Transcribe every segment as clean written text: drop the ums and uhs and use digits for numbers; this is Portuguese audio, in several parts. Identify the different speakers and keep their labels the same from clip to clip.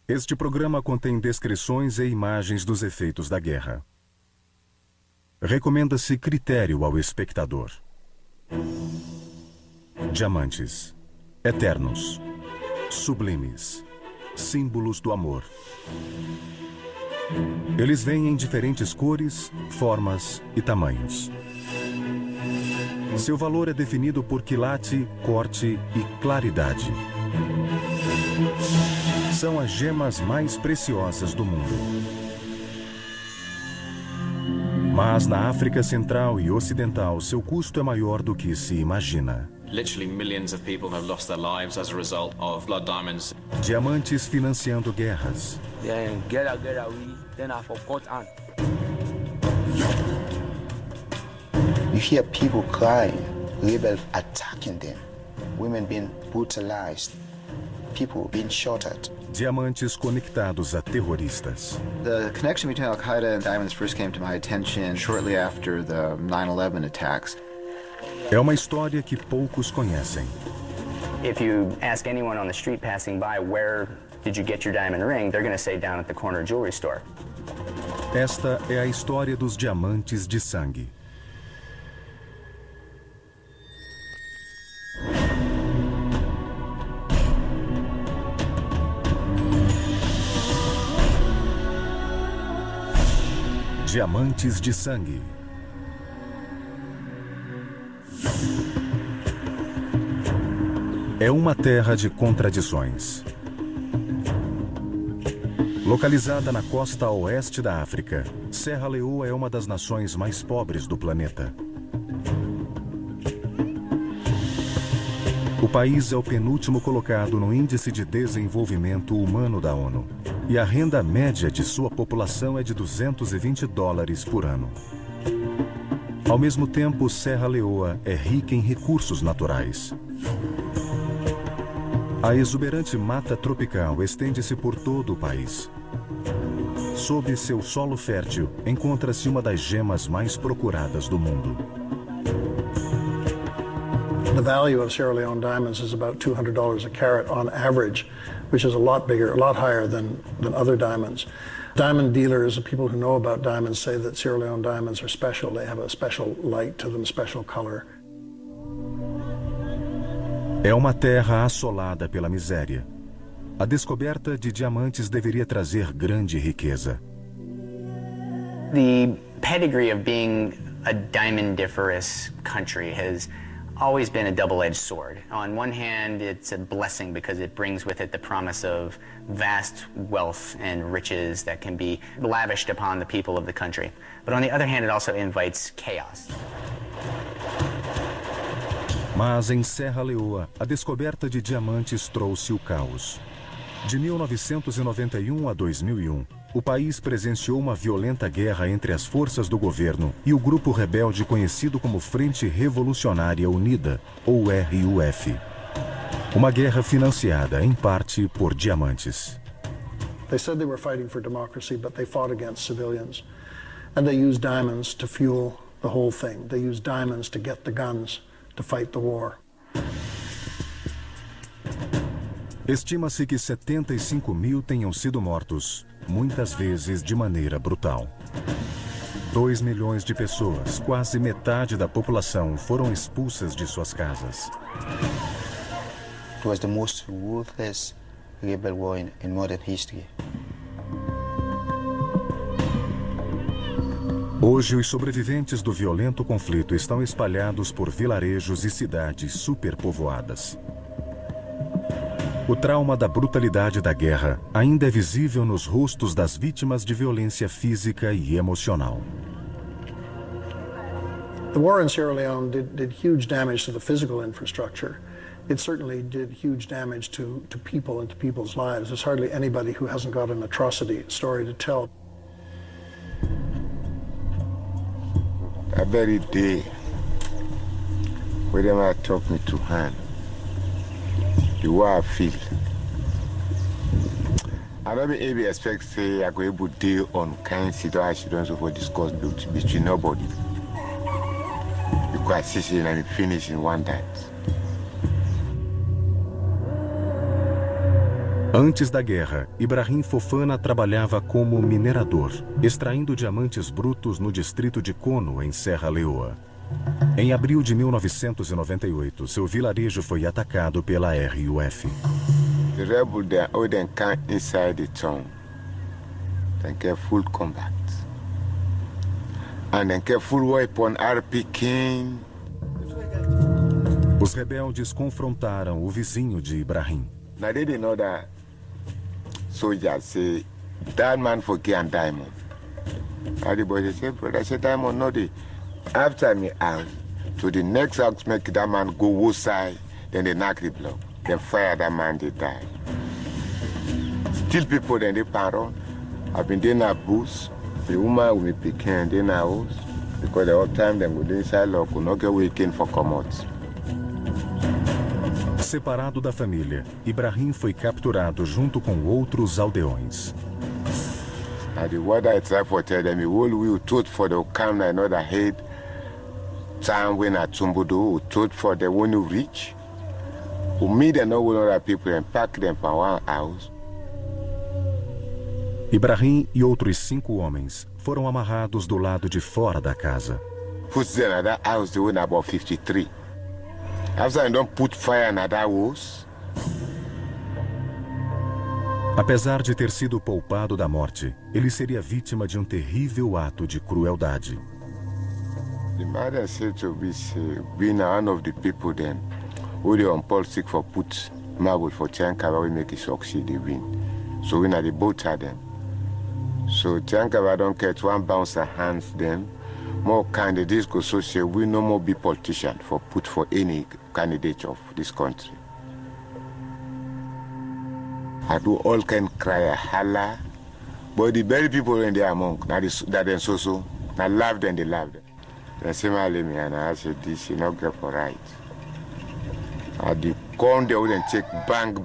Speaker 1: Este programa contém descrições e imagens dos efeitos da guerra. Recomenda-se critério ao espectador. Diamantes, eternos, sublimes, símbolos do amor. Eles vêm em diferentes cores, formas e tamanhos. Seu valor é definido por quilate, corte e claridade. São as gemas mais preciosas do mundo. Mas na África Central e Ocidental, seu custo é maior do que se imagina.
Speaker 2: Literally millions of people have lost their lives as a result of blood diamonds.
Speaker 1: Diamantes financiando guerras.
Speaker 3: You hear people crying, rebels attacking them, women being brutalized, people being shot at.
Speaker 1: Diamantes conectados a terroristas.
Speaker 4: The connection between Al-Qaeda and diamonds first came to my attention shortly after the 9/11 attacks.
Speaker 1: É uma história que poucos conhecem.
Speaker 5: If you ask anyone on the street passing by, where did you get your diamond ring? They're going to say down at the corner jewelry store.
Speaker 1: Esta é a história dos diamantes de sangue. Diamantes de sangue. É uma terra de contradições. Localizada na costa oeste da África, Serra Leoa é uma das nações mais pobres do planeta. O país é o penúltimo colocado no Índice de Desenvolvimento Humano da ONU. E a renda média de sua população é de $220 por ano. Ao mesmo tempo, Serra Leoa é rica em recursos naturais. A exuberante mata tropical estende-se por todo o país. Sob seu solo fértil, encontra-se uma das gemas mais procuradas do mundo.
Speaker 6: The value of Sierra Leone diamonds is about $200 a carat on average, which is a lot bigger, a lot higher than other diamonds. Diamond dealers, people who know about diamonds, say that Sierra Leone diamonds are special. They have a special light to them, special color.
Speaker 1: É uma terra assolada pela miséria. A descoberta de diamantes deveria trazer grande riqueza.
Speaker 5: The pedigree of being a diamondiferous country has always been a double-edged sword. On one hand, it's a blessing because it brings with it the promise of vast wealth and riches that can be lavished upon the people of the country. But on the other hand, it also invites chaos.
Speaker 1: Mas em Serra Leoa, a descoberta de diamantes trouxe o caos. De 1991 a 2001, o país presenciou uma violenta guerra entre as forças do governo e o grupo rebelde conhecido como Frente Revolucionária Unida, ou RUF. Uma guerra financiada, em parte, por diamantes.
Speaker 6: They said they were fighting for democracy, but they fought against civilians. And they used diamonds to fuel the whole thing. They used diamonds to get the guns to fight the war.
Speaker 1: Estima-se que 75 mil tenham sido mortos, muitas vezes de maneira brutal. 2 milhões de pessoas, quase metade da população, foram expulsas de suas casas.
Speaker 3: It was the most ruthless rebel war in modern history.
Speaker 1: Hoje, os sobreviventes do violento conflito estão espalhados por vilarejos e cidades superpovoadas. O trauma da brutalidade da guerra ainda é visível nos rostos das vítimas de violência física e emocional.
Speaker 6: The war in Sierra Leone did huge damage to the physical infrastructure. It certainly did huge damage to people and to people's lives. There's hardly anybody who hasn't got an atrocity story to tell.
Speaker 7: That very day, when they took me to hand, the way I feel, I don't maybe expect say I go able to deal on kind situations for discuss between nobody. Because sitting and finish in one night.
Speaker 1: Antes da guerra, Ibrahim Fofana trabalhava como minerador, extraindo diamantes brutos no distrito de Kono, em Serra Leoa. Em abril de 1998, seu vilarejo foi atacado pela RUF.
Speaker 7: The rebels then come inside the town. Then get full combat. And then get full weapon RPK.
Speaker 1: Os rebeldes confrontaram o vizinho de Ibrahim.
Speaker 7: Now they didn't know that soldiers say, that man for key and diamond. And the boy say, brother, I said, diamond, no, they. After me out, to the next house, make that man go one side, then they knock the block. Then fire that man, they die. Still people, then they pardon. I've been there in a booth. The woman will be picking in a house. Because the whole time, they go inside, lock, will not get weekend for commodities.
Speaker 1: Separado da família, Ibrahim foi capturado junto com outros aldeões.
Speaker 7: And the word I try for tell them, we told for the come another head, time when at Tumbudu, we told for the one who reach, who meet and know other people and pack them for one house.
Speaker 1: Ibrahim e outros 5 homens foram amarrados do lado de fora da casa.
Speaker 7: Put them in that house, they were about 53. After I don't put fire in that house.
Speaker 1: Apesar de ter sido poupado da morte, ele seria vítima de um terrível ato de crueldade.
Speaker 7: The mother said to be being one of the people then, who they on politics for put marble for Tiankaba, we make it succeed, they win. So we know the both of them. So Tiankaba don't catch one bounce and hands them. More candidates go so say we no more be politician for put for any candidate of this country. I do all kind cry, holla, but the very people in there among that then so I love them, they love them. They say me and I said this you not get for right. I the come they wouldn't check bank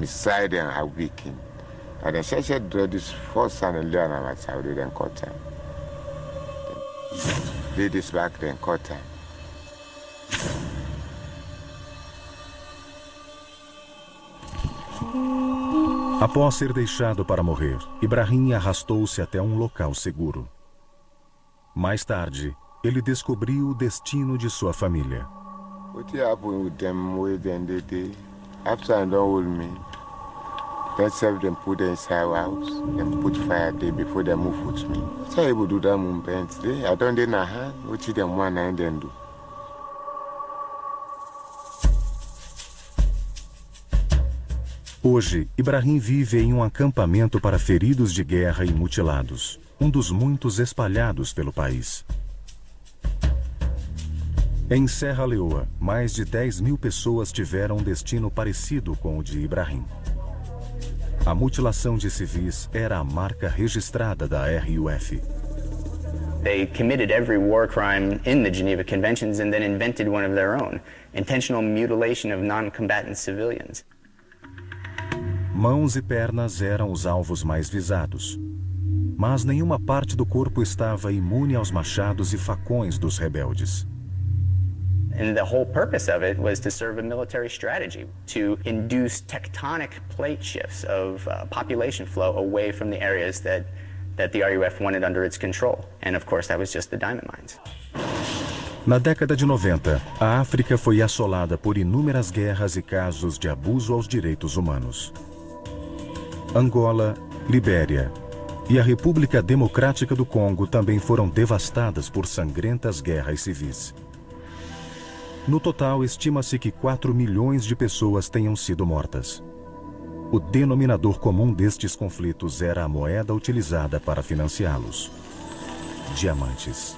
Speaker 7: beside them are weakened. And then she said this first and learn about how they then cut time. Did this back then cut time.
Speaker 1: Após ser deixado para morrer, Ibrahim arrastou-se até um local seguro. Mais tarde, ele descobriu o destino de sua família.
Speaker 7: What happened with them way then they did? After I don't hold me, then serve them put them inside house, then put fire there before they move with me. What I able to do that movement today? I don't do na hand, what them one and then do.
Speaker 1: Hoje, Ibrahim vive em um acampamento para feridos de guerra e mutilados, um dos muitos espalhados pelo país. Em Serra Leoa, mais de 10.000 pessoas tiveram um destino parecido com o de Ibrahim. A mutilação de civis era a marca registrada da RUF.
Speaker 5: They committed every war crime in the Geneva Conventions and then invented one of their own, intentional mutilation of non-combatant civilians.
Speaker 1: Mãos e pernas eram os alvos mais visados. Mas nenhuma parte do corpo estava imune aos machados e facões dos rebeldes.
Speaker 5: And the whole purpose of it was to serve a military strategy, to induce tectonic plate shifts of population flow away from the areas that the RUF wanted under its control. And of course, that was just the diamond mines.
Speaker 1: Na década de 90, a África foi assolada por inúmeras guerras e casos de abuso aos direitos humanos. Angola, Libéria e a República Democrática do Congo também foram devastadas por sangrentas guerras civis. No total, estima-se que 4 milhões de pessoas tenham sido mortas. O denominador comum destes conflitos era a moeda utilizada para financiá-los: diamantes.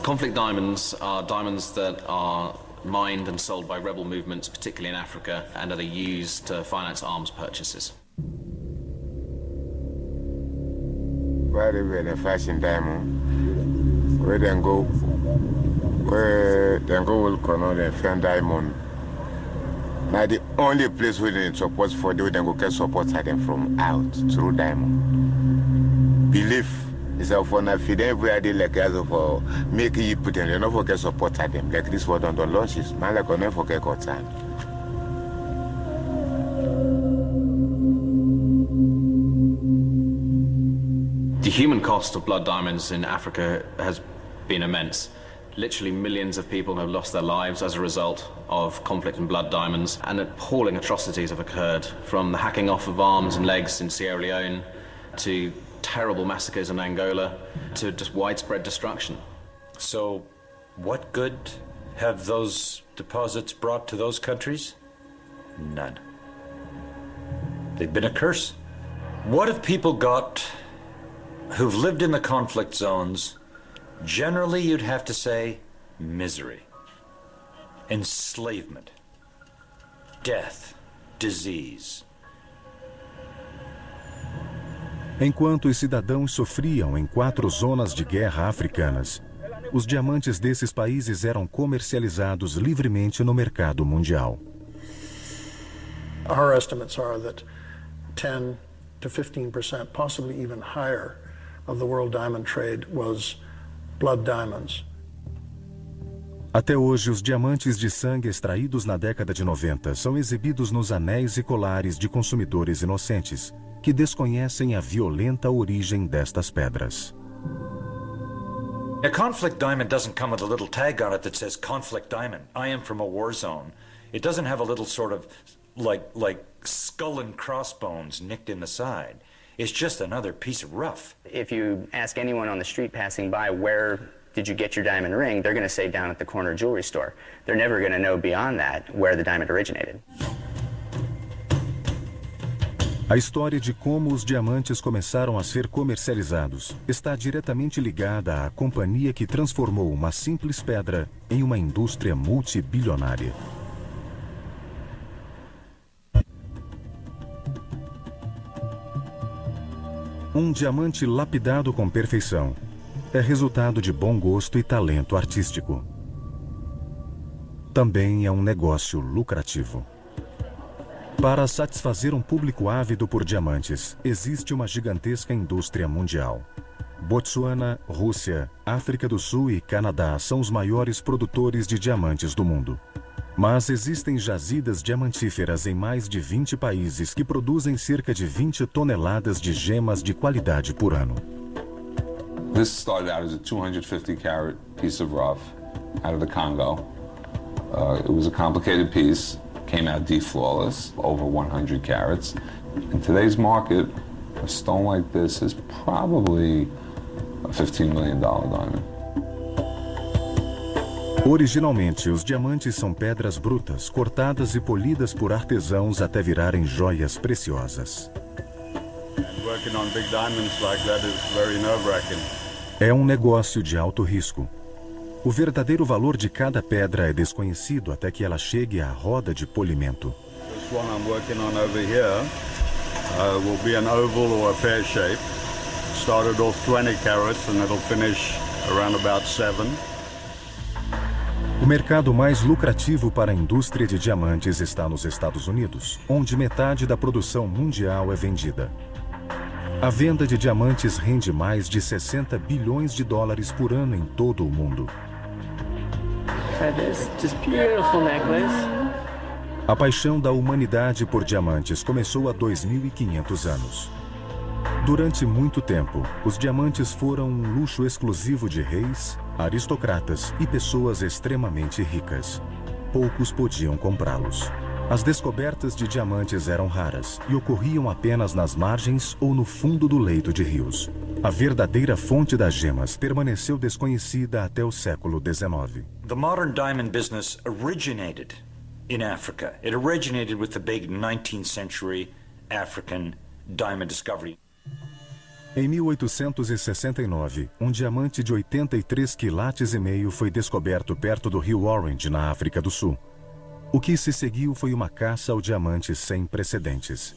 Speaker 2: Conflict diamonds are diamonds that are mined and sold by rebel movements, particularly in Africa, and that are used to finance arms purchases.
Speaker 7: Where they fashion diamond, where they go will connect and find diamond. Now the only place where they support for them, they go get support them from out through diamond. Belief is that for now, feed everybody like as of make you put them, they don't forget support them. Like this for don't launches, man like never forget got time.
Speaker 2: The human cost of blood diamonds in Africa has been immense. Literally millions of people have lost their lives as a result of conflict in blood diamonds, and appalling atrocities have occurred, from the hacking off of arms and legs in Sierra Leone to terrible massacres in Angola to just widespread destruction.
Speaker 8: So what good have those deposits brought to those countries? None. They've been a curse. What have people got who've lived in the conflict zones? Generally, you'd have to say misery, enslavement, death, disease.
Speaker 1: Enquanto os cidadãos sofriam em 4 zonas de guerra africanas, os diamantes desses países eram comercializados livremente no mercado mundial.
Speaker 6: Our estimates are that 10 to 15%, possibly even higher, of the world diamond trade was blood diamonds.
Speaker 1: Até hoje, os diamantes de sangue extraídos na década de 90 são exibidos nos anéis e colares de consumidores inocentes, que desconhecem a violenta origem destas pedras.
Speaker 8: A conflict diamond doesn't come with a little tag on it that says conflict diamond. I am from a war zone. It doesn't have a little sort of like skull and crossbones nicked in the side. It's just another piece of rough.
Speaker 5: If you ask anyone on the street passing by, where did you get your diamond ring, they're going to say down at the corner jewelry store. They're never going to know beyond that where the diamond originated.
Speaker 1: A história de como os diamantes começaram a ser comercializados está diretamente ligada à companhia que transformou uma simples pedra em uma indústria multibilionária. Um diamante lapidado com perfeição é resultado de bom gosto e talento artístico. Também é um negócio lucrativo. Para satisfazer um público ávido por diamantes, existe uma gigantesca indústria mundial. Botsuana, Rússia, África do Sul e Canadá são os maiores produtores de diamantes do mundo. Mas existem jazidas diamantíferas em mais de 20 países que produzem cerca de 20 toneladas de gemas de qualidade por ano.
Speaker 9: This started out as a 250 carat piece of rough out of the Congo. It was a complicated piece, came out deflawless, over 100 carats. In today's market, a stone like this is probably a $15 million diamond.
Speaker 1: Originalmente, os diamantes são pedras brutas, cortadas e polidas por artesãos até virarem joias preciosas. É um negócio de alto risco. O verdadeiro valor de cada pedra é desconhecido até que ela chegue à roda de polimento.
Speaker 10: This one I'm working on over here will be an oval or a pear shape. Started off 20 carats and it'll finish around about 7.
Speaker 1: O mercado mais lucrativo para a indústria de diamantes está nos Estados Unidos, onde metade da produção mundial é vendida. A venda de diamantes rende mais de 60 bilhões de dólares por ano em todo o mundo. A paixão da humanidade por diamantes começou há 2.500 anos. Durante muito tempo, os diamantes foram um luxo exclusivo de reis, aristocratas e pessoas extremamente ricas. Poucos podiam comprá-los. As descobertas de diamantes eram raras e ocorriam apenas nas margens ou no fundo do leito de rios. A verdadeira fonte das gemas permaneceu desconhecida até o século XIX.
Speaker 8: The modern diamond business originated in Africa. It originated with the big 19th century African diamond discovery.
Speaker 1: Em 1869, um diamante de 83,5 quilates foi descoberto perto do rio Orange, na África do Sul. O que se seguiu foi uma caça ao diamante sem precedentes.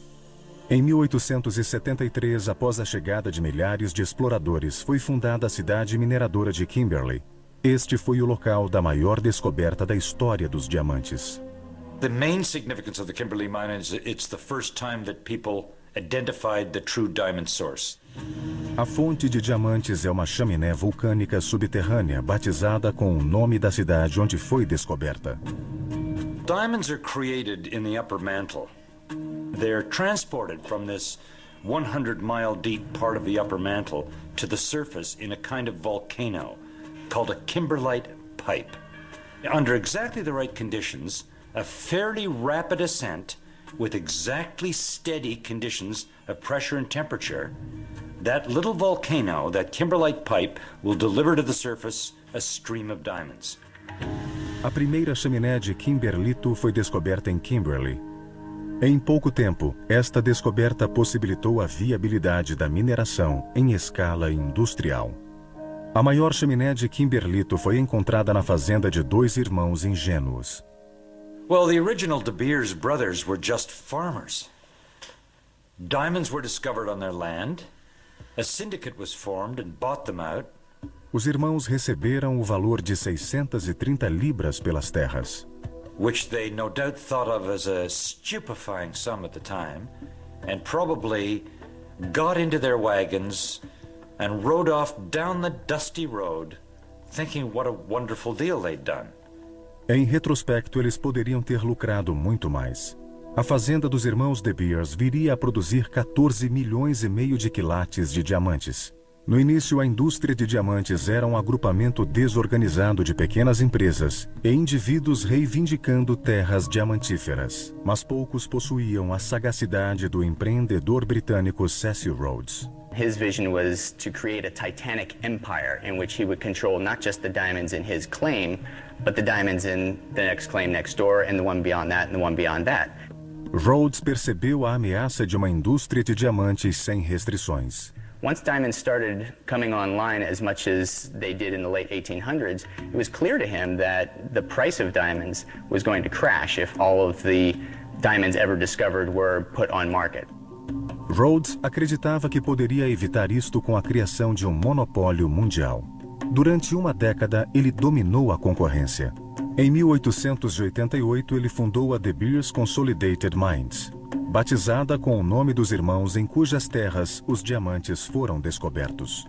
Speaker 1: Em 1873, após a chegada de milhares de exploradores, foi fundada a cidade mineradora de Kimberley. Este foi o local da maior descoberta da história dos diamantes.
Speaker 8: The main significance of the Kimberley mine is it's the first time that people identified the true diamond source.
Speaker 1: A fonte de diamantes é uma chaminé vulcânica subterrânea batizada com o nome da cidade onde foi descoberta.
Speaker 8: Diamonds are created in the upper mantle. They're transported from this 100-mile-deep part of the upper mantle to the surface in a kind of volcano called a kimberlite pipe. Under exactly the right conditions, a fairly rapid ascent with exactly steady conditions of pressure and temperature, that little volcano, that kimberlite pipe, will deliver to the surface a stream of diamonds.
Speaker 1: A primeira chaminé de kimberlito foi descoberta em Kimberley. Em pouco tempo, esta descoberta possibilitou a viabilidade da mineração em escala industrial. A maior chaminé de kimberlito foi encontrada na fazenda de dois irmãos ingênuos.
Speaker 8: Well, the original De Beers brothers were just farmers. Diamonds were discovered on their land. A syndicate was formed and bought them out.
Speaker 1: Os irmãos receberam o valor de 630 libras pelas terras,
Speaker 8: which they no doubt thought of as a stupefying sum at the time, and probably got into their wagons and rode off down the dusty road, thinking what a wonderful deal they'd done.
Speaker 1: Em retrospecto, eles poderiam ter lucrado muito mais. A fazenda dos irmãos De Beers viria a produzir 14 milhões e meio de quilates de diamantes. No início, a indústria de diamantes era um agrupamento desorganizado de pequenas empresas e indivíduos reivindicando terras diamantíferas, mas poucos possuíam a sagacidade do empreendedor britânico Cecil Rhodes.
Speaker 5: His vision was to create a titanic empire in which he would control not just the diamonds in his claim, but the diamonds in the next claim next door, and the one beyond that, and the one beyond that.
Speaker 1: Rhodes percebeu a ameaça de uma indústria de diamantes sem restrições.
Speaker 5: Once diamonds started coming online as much as they did in the late 1800s, it was clear to him that the price of diamonds was going to crash if all of the diamonds ever discovered were put on market.
Speaker 1: Rhodes acreditava que poderia evitar isto com a criação de um monopólio mundial. Durante uma década, ele dominou a concorrência. Em 1888, ele fundou a De Beers Consolidated Mines, batizada com o nome dos irmãos em cujas terras os diamantes foram descobertos.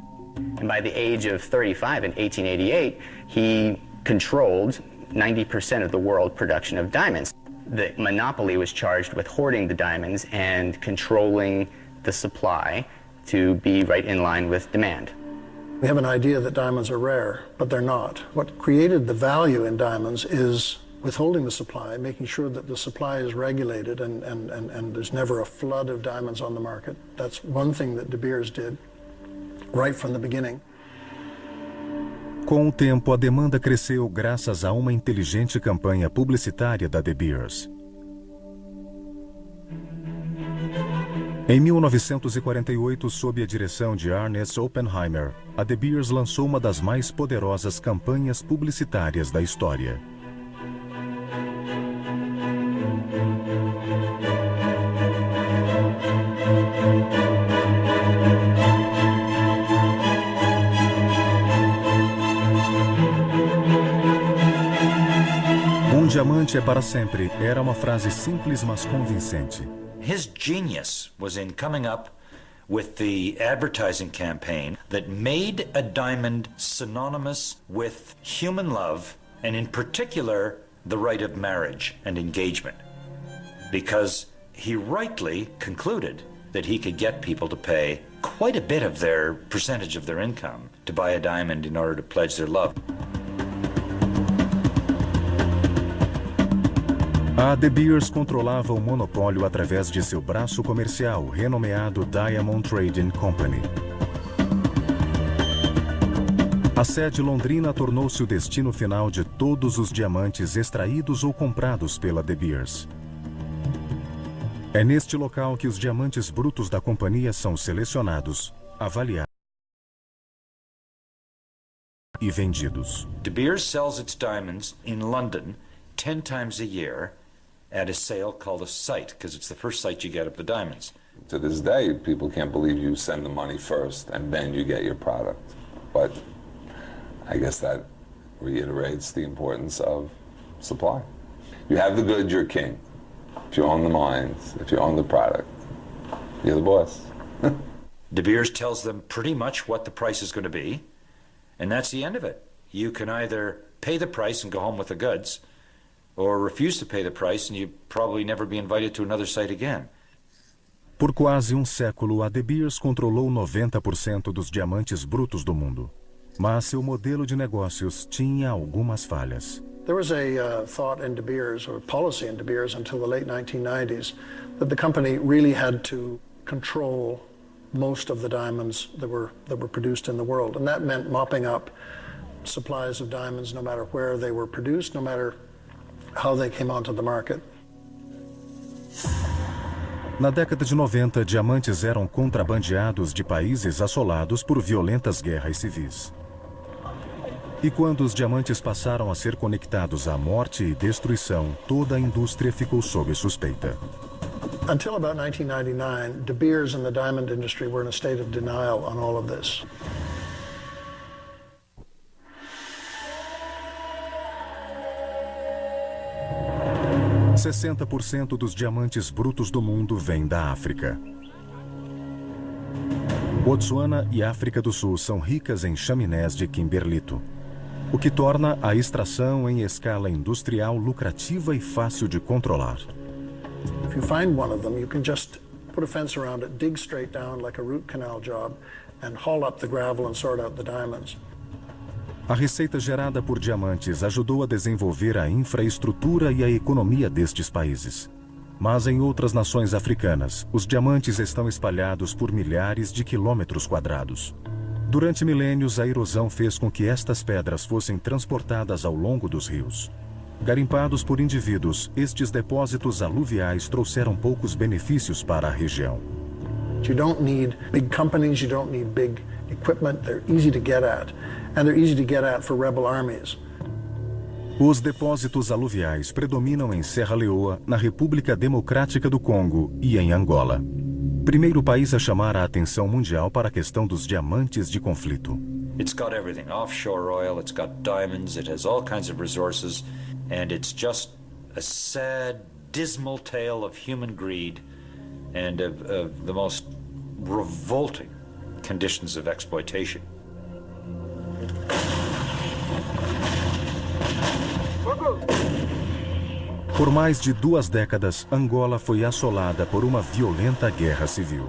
Speaker 5: And by the age of 35 in 1888, he controlled 90% of the world production of diamonds. The monopoly was charged with hoarding the diamonds and controlling the supply to be right in line with demand.
Speaker 6: We have an idea that diamonds are rare, but they're not. What created the value in diamonds is withholding the supply, making sure that the supply is regulated and there's never a flood of diamonds on the market. That's one thing that De Beers did right from the beginning.
Speaker 1: Com o tempo, a demanda cresceu graças a uma inteligente campanha publicitária da De Beers. Em 1948, sob a direção de Ernest Oppenheimer, a De Beers lançou uma das mais poderosas campanhas publicitárias da história. Diamante é para sempre era uma frase simples, mas convincente.
Speaker 8: His genius was in coming up with the advertising campaign that made a diamond synonymous with human love, and in particular, the right of marriage and engagement. Because he rightly concluded that he could get people to pay quite a bit of their percentage of their income to buy a diamond in order to pledge their love.
Speaker 1: A De Beers controlava o monopólio através de seu braço comercial, renomeado Diamond Trading Company. A sede londrina tornou-se o destino final de todos os diamantes extraídos ou comprados pela De Beers. É neste local que os diamantes brutos da companhia são selecionados, avaliados e vendidos.
Speaker 8: De Beers sells its diamonds in London 10 times a year at a sale called a sight, because it's the first sight you get of the diamonds.
Speaker 9: To this day, people can't believe you send the money first and then you get your product. But I guess that reiterates the importance of supply. You have the goods, you're king. If you own the mines, if you own the product, you're the boss.
Speaker 8: De Beers tells them pretty much what the price is going to be, and that's the end of it. You can either pay the price and go home with the goods, or refuse to pay the price and you'd probably never be invited to another site again.
Speaker 1: Por quase um século, a De Beers controlou 90% dos diamantes brutos do mundo. Mas seu modelo de negócios tinha algumas falhas.
Speaker 6: There was a thought in De Beers, or policy in De Beers until the late 1990s, that the company really had to control most of the diamonds that were produced in the world. And that meant mopping up supplies of diamonds no matter where they were produced, no matter how they came onto the market.
Speaker 1: Na década de 90, diamantes eram contrabandeados de países assolados por violentas guerras civis. E quando os diamantes passaram a ser conectados à morte e destruição, toda a indústria ficou sob suspeita.
Speaker 6: Until about 1999, De Beers and the diamond industry were in a state of denial on all of this.
Speaker 1: – 60% dos diamantes brutos do mundo vêm da África. Botsuana e África do Sul são ricas em chaminés de kimberlito, o que torna a extração em escala industrial lucrativa e fácil de controlar.
Speaker 6: If you find one of them, you can just put a fence around it, dig straight down like a root canal job, and haul up the gravel and sort out the diamonds.
Speaker 1: A receita gerada por diamantes ajudou a desenvolver a infraestrutura e a economia destes países. Mas em outras nações africanas, os diamantes estão espalhados por milhares de quilômetros quadrados. Durante milênios, a erosão fez com que estas pedras fossem transportadas ao longo dos rios. Garimpados por indivíduos, estes depósitos aluviais trouxeram poucos benefícios para a região.
Speaker 6: You don't need big companies, you don't need big equipment, they're easy to get at, and they're easy to get at for rebel armies.
Speaker 1: Os depósitos aluviais predominam em Serra Leoa, na República Democrática do Congo e em Angola. Primeiro país a chamar a atenção mundial para a questão dos diamantes de conflito.
Speaker 8: It's got everything, offshore oil, it's got diamonds, it has all kinds of resources, and it's just a sad, dismal tale of human greed and of the most revolting conditions of exploitation.
Speaker 1: Por mais de 2 décadas, Angola foi assolada por uma violenta guerra civil.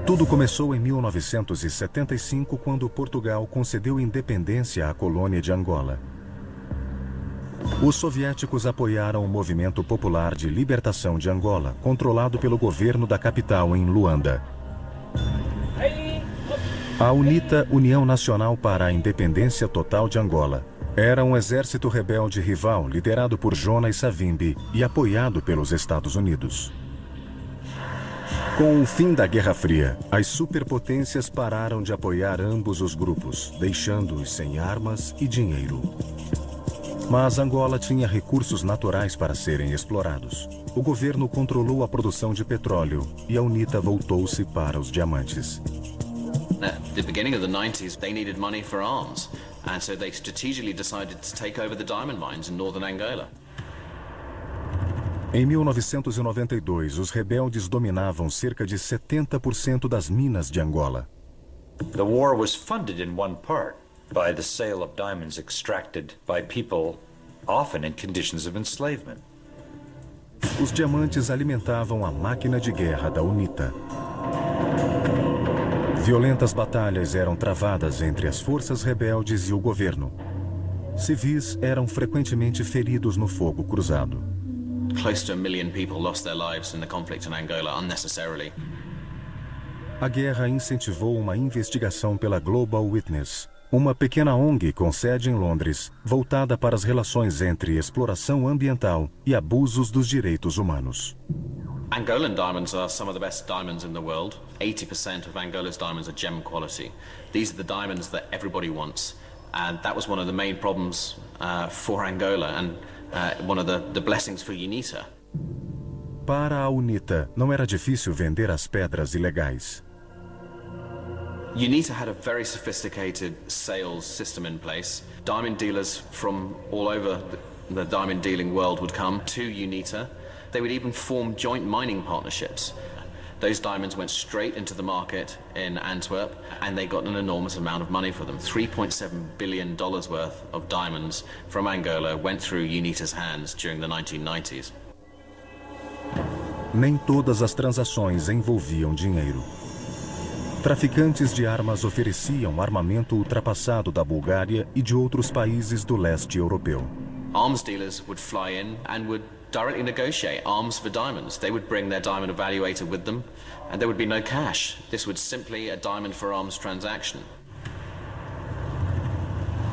Speaker 1: Tudo começou em 1975, quando Portugal concedeu independência à colônia de Angola. Os soviéticos apoiaram o Movimento Popular de Libertação de Angola, controlado pelo governo da capital em Luanda. A UNITA, União Nacional para a Independência Total de Angola, era um exército rebelde rival liderado por Jonas Savimbi e apoiado pelos Estados Unidos. Com o fim da Guerra Fria, as superpotências pararam de apoiar ambos os grupos, deixando-os sem armas e dinheiro. Mas Angola tinha recursos naturais para serem explorados. O governo controlou a produção de petróleo e a UNITA voltou-se para os diamantes.
Speaker 2: At the beginning of the 90s, they needed money for arms, and so they strategically decided to take over the diamond mines in northern Angola.
Speaker 1: Em 1992, os rebeldes dominavam cerca de 70% das minas de Angola.
Speaker 8: The war was funded in one part by the sale of diamonds extracted by people often in conditions of enslavement.
Speaker 1: Os diamantes alimentavam a máquina de guerra da UNITA. Violentas batalhas eram travadas entre as forças rebeldes e o governo. Civis eram frequentemente feridos no fogo cruzado.
Speaker 2: Close to 1 million people lost their lives in the conflict in Angola unnecessarily.
Speaker 1: A guerra incentivou uma investigação pela Global Witness, uma pequena ONG com sede em Londres, voltada para as relações entre exploração ambiental e abusos dos direitos humanos.
Speaker 2: Angolan diamonds are some of the best diamonds in the world. 80% of Angola's diamonds are gem quality. These are the diamonds that everybody wants. And that was one of the main problems for Angola and one of the blessings for UNITA.
Speaker 1: Para a UNITA, não era difícil vender as pedras ilegais.
Speaker 2: UNITA had a very sophisticated sales system in place. Diamond dealers from all over the diamond dealing world would come to UNITA. They would even form joint mining partnerships. Those diamonds went straight into the market in Antwerp, and they got an enormous amount of money for them. $3.7 billion worth of diamonds from Angola went through UNITA's hands during the 1990s.
Speaker 1: Nem todas as transações envolviam dinheiro. Traficantes de armas ofereciam armamento ultrapassado da Bulgária e de outros países do leste europeu.
Speaker 2: Arms dealers would fly in and would directly negotiate arms for diamonds. They would bring their diamond evaluator with them, and there would be no cash. This was simply a diamond for arms transaction.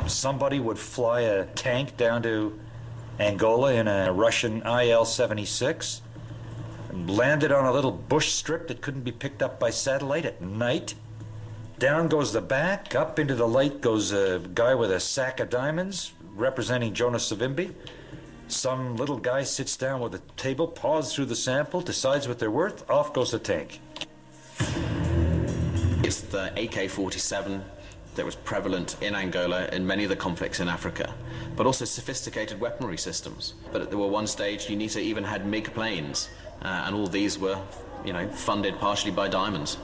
Speaker 8: Somebody would fly a tank down to Angola in a Russian IL-76 and land it on a little bush strip that couldn't be picked up by satellite at night. Down goes the back, up into the light goes a guy with a sack of diamonds representing Jonas Savimbi. Some little guy sits down with a table, paws through the sample, decides what they're worth, off goes the tank.
Speaker 2: It's the AK-47 that was prevalent in Angola in many of the conflicts in Africa, but also sophisticated weaponry systems. But at one stage, UNITA even had MiG planes, and all these were, funded partially by diamonds.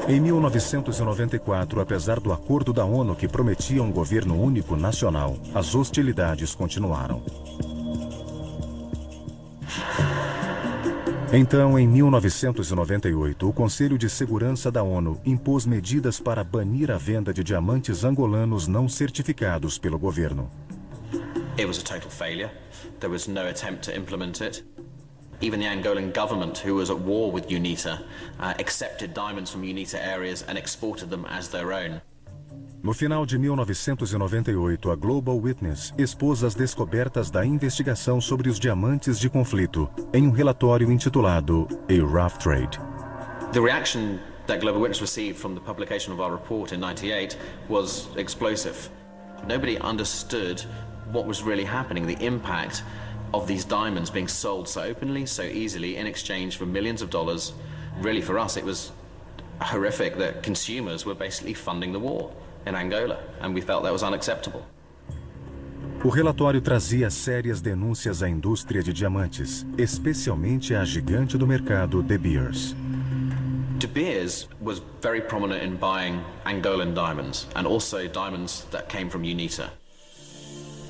Speaker 1: Em 1994, apesar do acordo da ONU que prometia um governo único nacional, as hostilidades continuaram. Então, em 1998, o Conselho de Segurança da ONU impôs medidas para banir a venda de diamantes angolanos não certificados pelo governo.
Speaker 2: It was a total failure. There was no attempt to implement it. Even the Angolan government, who was at war with UNITA, accepted diamonds from UNITA areas and exported them as their own.
Speaker 1: No final de 1998, a Global Witness expôs as descobertas da investigação sobre os diamantes de conflito em um relatório intitulado A Rough Trade.
Speaker 2: The reaction that Global Witness received from the publication of our report in 98 was explosive. Nobody understood what was really happening, the impact of these diamonds being sold so openly, so easily, in exchange for millions of dollars. Really, for us, it was horrific that consumers were basically funding the war in Angola, and we felt that was unacceptable.
Speaker 1: O relatório trazia sérias denúncias à indústria de diamantes, especialmente à gigante do mercado, De Beers.
Speaker 2: De Beers was very prominent in buying Angolan diamonds, and also diamonds that came from UNITA.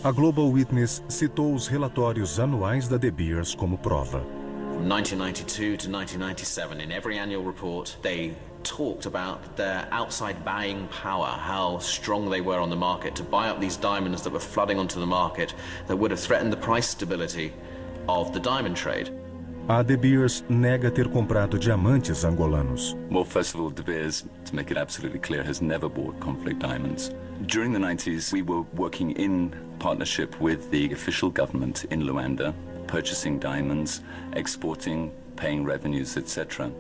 Speaker 1: A Global Witness citou os relatórios anuais da De Beers como prova.
Speaker 2: From 1992 to 1997, in every annual report, they talked about their outside buying power, how strong they were on the market to buy up these diamonds that were flooding onto the market that would have threatened the price stability of the diamond trade.
Speaker 1: A De Beers nega ter comprado diamantes angolanos.
Speaker 11: Well, first of all, De Beers, to make it absolutely clear, has never bought conflict diamonds. During the 90s, we were working in partnership with the official government in Luanda, purchasing diamonds, exporting, paying revenues, etc.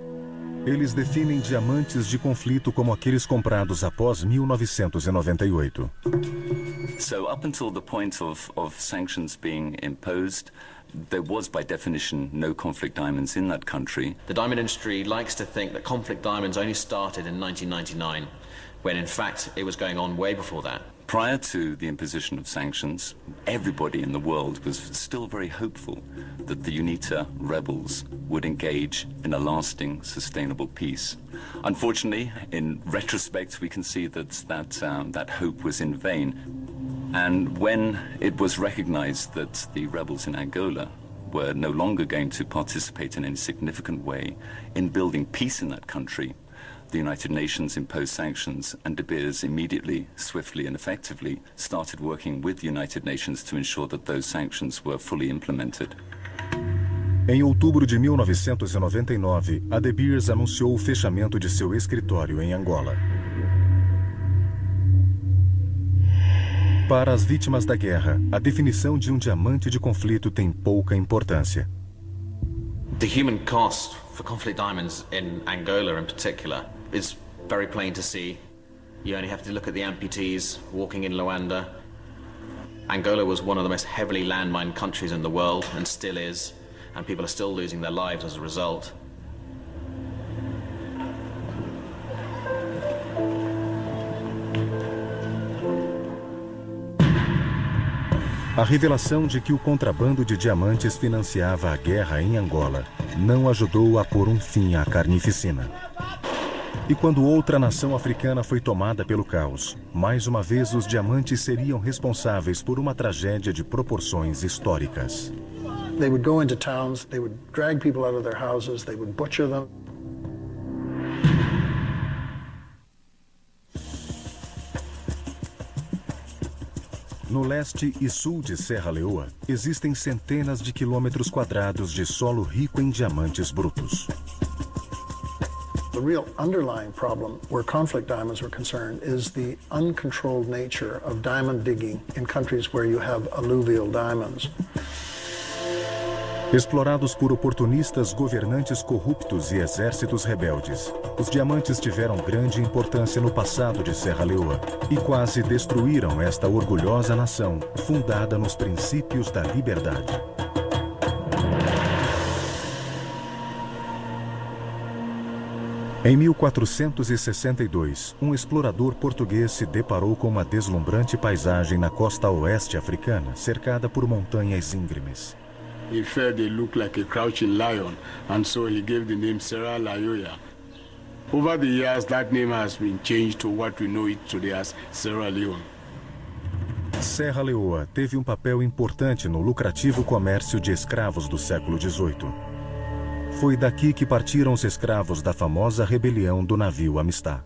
Speaker 1: Eles definem diamantes de conflito como aqueles comprados após 1998.
Speaker 11: So up until the point of sanctions being imposed, there was by definition no conflict diamonds in that country.
Speaker 2: The diamond industry likes to think that conflict diamonds only started in 1999, when in fact it was going on way before that.
Speaker 11: Prior to the imposition of sanctions, everybody in the world was still very hopeful that the UNITA rebels would engage in a lasting, sustainable peace. Unfortunately, in retrospect, we can see that hope was in vain. And when it was recognized that the rebels in Angola were no longer going to participate in any significant way in building peace in that country, the United Nations imposed sanctions, and De Beers immediately, swiftly and effectively started working with the United Nations to ensure that those sanctions were fully implemented.
Speaker 1: Em outubro de 1999, a De Beers anunciou o fechamento de seu escritório em Angola. Para as vítimas da guerra, a definição de um diamante de conflito tem pouca importância.
Speaker 2: The human cost for conflict diamonds in Angola in particular is very plain to see. You only have to look at the amputees walking in Luanda. Angola was one of the most heavily landmined countries in the world and still is, and people are still losing their lives as a result.
Speaker 1: A revelação de que o contrabando de diamantes financiava a guerra em Angola não ajudou a pôr um fim à carnificina. E quando outra nação africana foi tomada pelo caos, mais uma vez os diamantes seriam responsáveis por uma tragédia de proporções históricas.
Speaker 6: They would go into towns, they would drag people out of their houses, they would butcher them.
Speaker 1: No leste e sul de Serra Leoa, existem centenas de quilômetros quadrados de solo rico em diamantes brutos.
Speaker 6: The real underlying problem where conflict diamonds were concerned is the uncontrolled nature of diamond digging in countries where you have alluvial diamonds.
Speaker 1: Explorados por oportunistas, governantes corruptos e exércitos rebeldes, os diamantes tiveram grande importância no passado de Serra Leoa e quase destruíram esta orgulhosa nação, fundada nos princípios da liberdade. Em 1462, um explorador português se deparou com uma deslumbrante paisagem na costa oeste africana, cercada por montanhas íngremes.
Speaker 12: He felt they looked like a crouching lion, and so he gave the name Serra Leoa. Over the years, that name has been changed to what we know it today as Sierra Leone.
Speaker 1: Serra Leoa teve um papel importante no lucrativo comércio de escravos do século XVIII. Foi daqui que partiram os escravos da famosa rebelião do navio Amistad.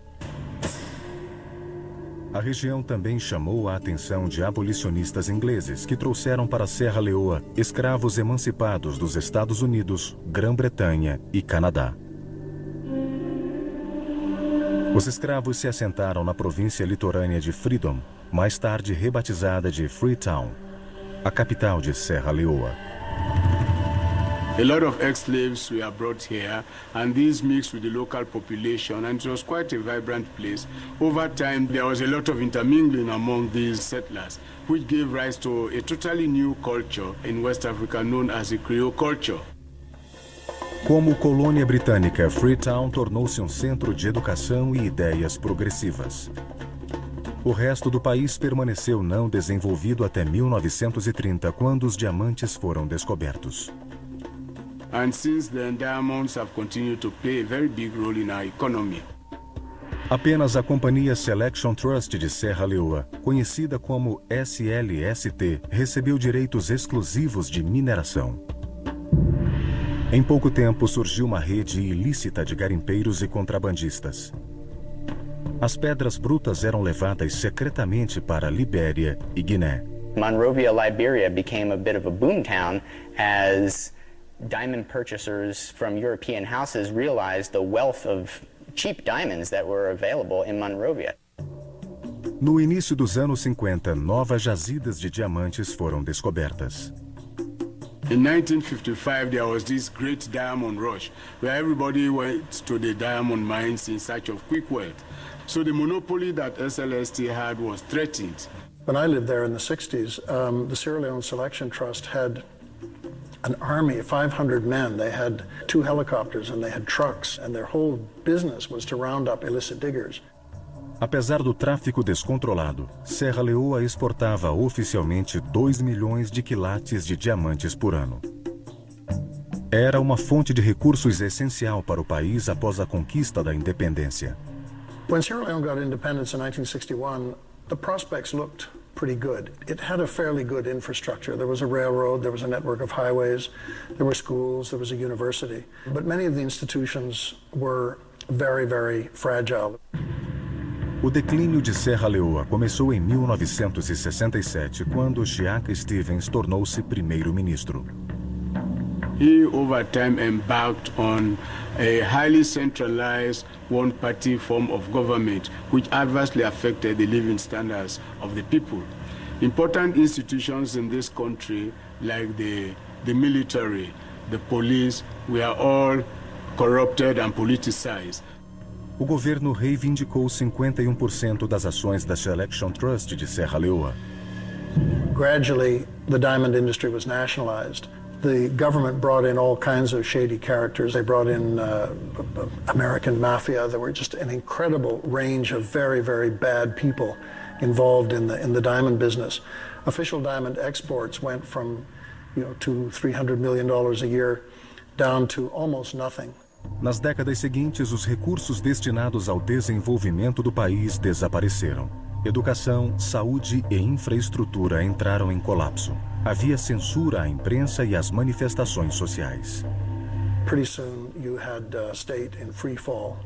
Speaker 1: A região também chamou a atenção de abolicionistas ingleses que trouxeram para Serra Leoa escravos emancipados dos Estados Unidos, Grã-Bretanha e Canadá. Os escravos se assentaram na província litorânea de Freedom, mais tarde rebatizada de Freetown, a capital de Serra Leoa.
Speaker 12: A lot of ex-slaves were brought here, and these mixed with the local population, and it was quite a vibrant place. Over time, there was a lot of intermingling among these settlers, which gave rise to a totally new culture in West Africa known as the Creole culture.
Speaker 1: Como colônia britânica, Freetown tornou-se um centro de educação e ideias progressivas. O resto do país permaneceu não desenvolvido até 1930, quando os diamantes foram descobertos.
Speaker 12: And since then, diamonds have continued to play a very big role in our economy.
Speaker 1: Apenas a Companhia Selection Trust de Serra Leoa, conhecida como SLST, recebeu direitos exclusivos de mineração. Em pouco tempo surgiu uma rede ilícita de garimpeiros e contrabandistas. As pedras brutas eram levadas secretamente para Libéria e Guiné.
Speaker 5: Monrovia, Liberia became a bit of a boomtown as diamond purchasers from European houses realized the wealth of cheap diamonds that were available in Monrovia.
Speaker 1: No início dos anos 50, novas jazidas de diamantes foram descobertas.
Speaker 12: In 1955, there was this great diamond rush where everybody went to the diamond mines in search of quick wealth. So the monopoly that SLST had was threatened.
Speaker 6: When I lived there in the 60s, the Sierra Leone Selection Trust had an army of 500 men. They had 2 helicopters and they had trucks, and their whole business was to round up illicit diggers.
Speaker 1: Apesar do tráfico descontrolado, Serra Leoa exportava oficialmente 2 milhões de quilates de diamantes por ano. Era uma fonte de recursos essencial para o país após a conquista da independência.
Speaker 6: When Sierra Leone got independence in 1961, the prospects looked pretty good. It had a fairly good infrastructure. There was a railroad, there was a network of highways, there were schools, there was a university. But many of the institutions were very, very fragile.
Speaker 1: O declínio de Serra Leoa começou em 1967, quando Chiaka Stevens tornou-se primeiro-ministro.
Speaker 12: He, over time, embarked on a highly centralized one-party form of government, which adversely affected the living standards of the people. Important institutions in this country, like the military, the police, were all corrupted and politicized.
Speaker 1: O governo reivindicou 51% das ações da Selection Trust de Serra Leoa.
Speaker 6: Gradually, the diamond industry was nationalized. The government brought in all kinds of shady characters. They brought in American mafia. There were just an incredible range of very, very bad people involved in the diamond business. Official diamond exports went from, $200 to $300 million a year down to almost nothing.
Speaker 1: Nas décadas seguintes, os recursos destinados ao desenvolvimento do país desapareceram. Educação, saúde e infraestrutura entraram em colapso. Havia censura à imprensa e às manifestações sociais.
Speaker 6: Pretty soon you had state in free fall.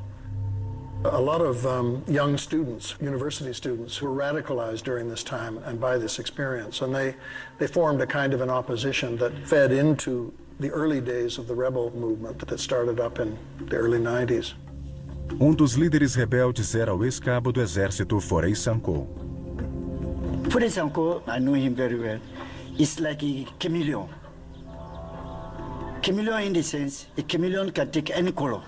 Speaker 6: A lot of young students, university students, were radicalized during this time and by this experience, and they formed a kind of an opposition that fed into the early days of the rebel movement that started up in the early 90s.
Speaker 1: Dos líderes rebeldes era o ex-cabo do exército Foray Sankoh.
Speaker 13: Foray Sankoh, I know him very well. It's like a chameleon. Chameleon in the sense, a chameleon can take any color.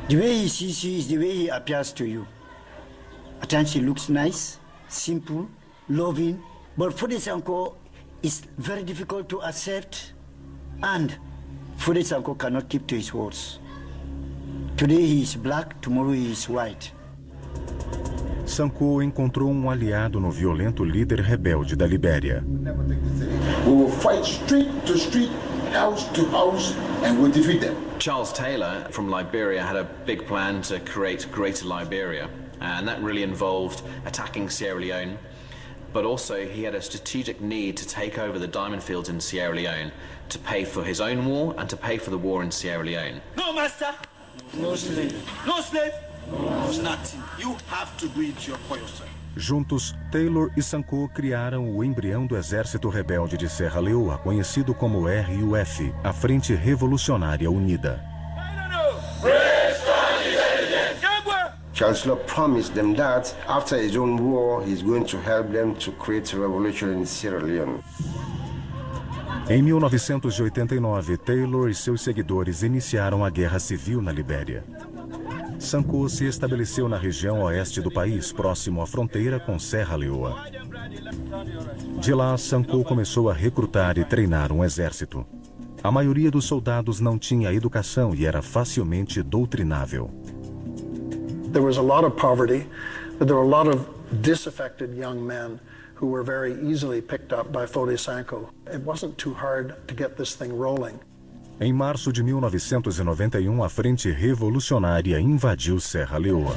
Speaker 13: The way he sees you is the way he appears to you. At times he looks nice, simple, loving, but Foray Sankoh is very difficult to accept, and Foray Sankoh cannot keep to his words. Today he is black, tomorrow he is white.
Speaker 1: Sankoh encontrou aliado no violento líder rebelde da Libéria.
Speaker 14: We will fight street to street, house to house, and we'll defeat them.
Speaker 2: Charles Taylor from Liberia had a big plan to create Greater Liberia, and that really involved attacking Sierra Leone, but also he had a strategic need to take over the diamond fields in Sierra Leone to pay for his own war and to pay for the war in Sierra Leone.
Speaker 13: No, master! No slave. No slave! No, nothing. You have to do it for yourself.
Speaker 1: Juntos, Taylor e Sankoh criaram o embrião do Exército Rebelde de Serra Leoa, conhecido como RUF, a Frente Revolucionária Unida.
Speaker 15: Charles Law promised them that after his own war, he's going to help them to create a revolution in Sierra Leone.
Speaker 1: Em 1989, Taylor e seus seguidores iniciaram a Guerra Civil na Libéria. Sankoh se estabeleceu na região oeste do país, próximo à fronteira com Serra Leoa. De lá, Sankoh começou a recrutar e treinar um exército. A maioria dos soldados não tinha educação e era facilmente doutrinável.
Speaker 6: There was a lot of poverty, but there were a lot of disaffected young men who were very easily picked up by Foray Sankoh. It wasn't too hard to get this thing rolling.
Speaker 1: Em março de 1991, a Frente Revolucionária invadiu Serra Leoa.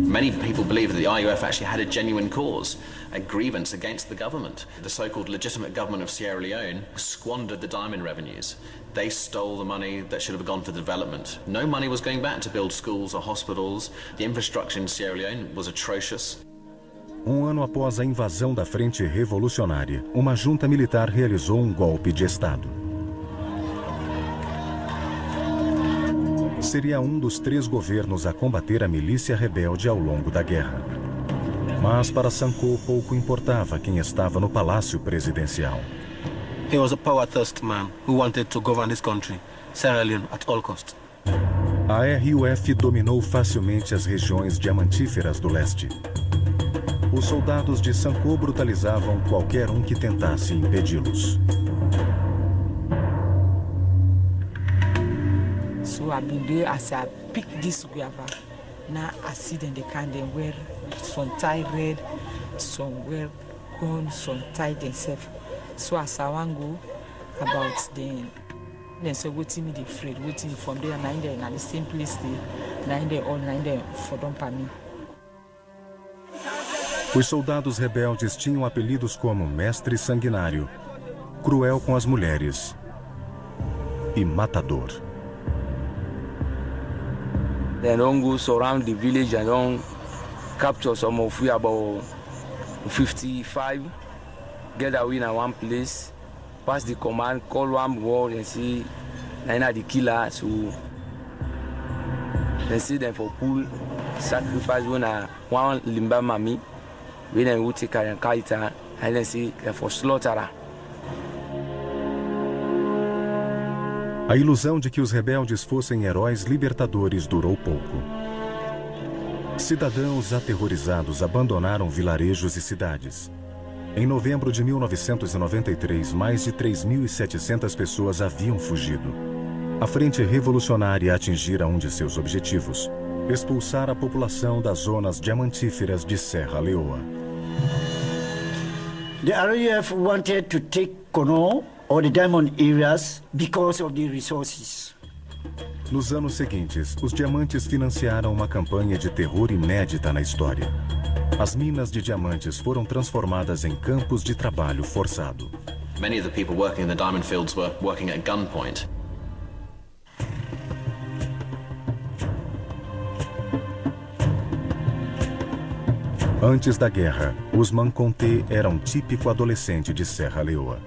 Speaker 2: Many people believe that the RUF actually had a genuine cause, a grievance against the government. The so-called legitimate government of Sierra Leone squandered the diamond revenues. They stole the money that should have gone for development. No money was going back to build schools or hospitals. The infrastructure in Sierra Leone was atrocious.
Speaker 1: Ano após a invasão da Frente Revolucionária, uma junta militar realizou um golpe de Estado. Seria dos 3 governos a combater a milícia rebelde ao longo da guerra. Mas para Sankoh pouco importava quem estava no palácio presidencial.
Speaker 16: He was a power-thirsty man who wanted to govern his country, Sierra Leone, at all costs.
Speaker 1: A RUF dominou facilmente as regiões diamantíferas do leste. Os soldados de Sankoh brutalizavam qualquer que tentasse impedi-los.
Speaker 17: So I've been there as I pick this guava. Now I see them, they can wear some tie red, some wear gold, some tie themselves. So as I want go about them, then so waiting me the afraid, waiting from there 9 days at the same place they 9 days all 9 days for them para mim.
Speaker 1: Os soldados rebeldes tinham apelidos como Mestre Sanguinário, Cruel com as Mulheres e Matador.
Speaker 16: They don't go surround the village and don't capture some of we about 55, get away in one place, pass the command, call one word and see the killer, so then see them for pool, sacrifice when one limba mami. We then would take and kite and then see for slaughter.
Speaker 1: A ilusão de que os rebeldes fossem heróis libertadores durou pouco. Cidadãos aterrorizados abandonaram vilarejos e cidades. Em novembro de 1993, mais de 3.700 pessoas haviam fugido. A Frente Revolucionária atingira de seus objetivos: expulsar a população das zonas diamantíferas de Serra Leoa.
Speaker 13: The RUF wanted to take Kono or the diamond areas because of the resources.
Speaker 1: Nos anos seguintes, os diamantes financiaram uma campanha de terror inédita na história. As minas de diamantes foram transformadas em campos de trabalho forçado.
Speaker 2: Many of the people working in the diamond fields were working at gunpoint.
Speaker 1: Antes da guerra, Ousmane Conté era um típico adolescente de Serra Leoa.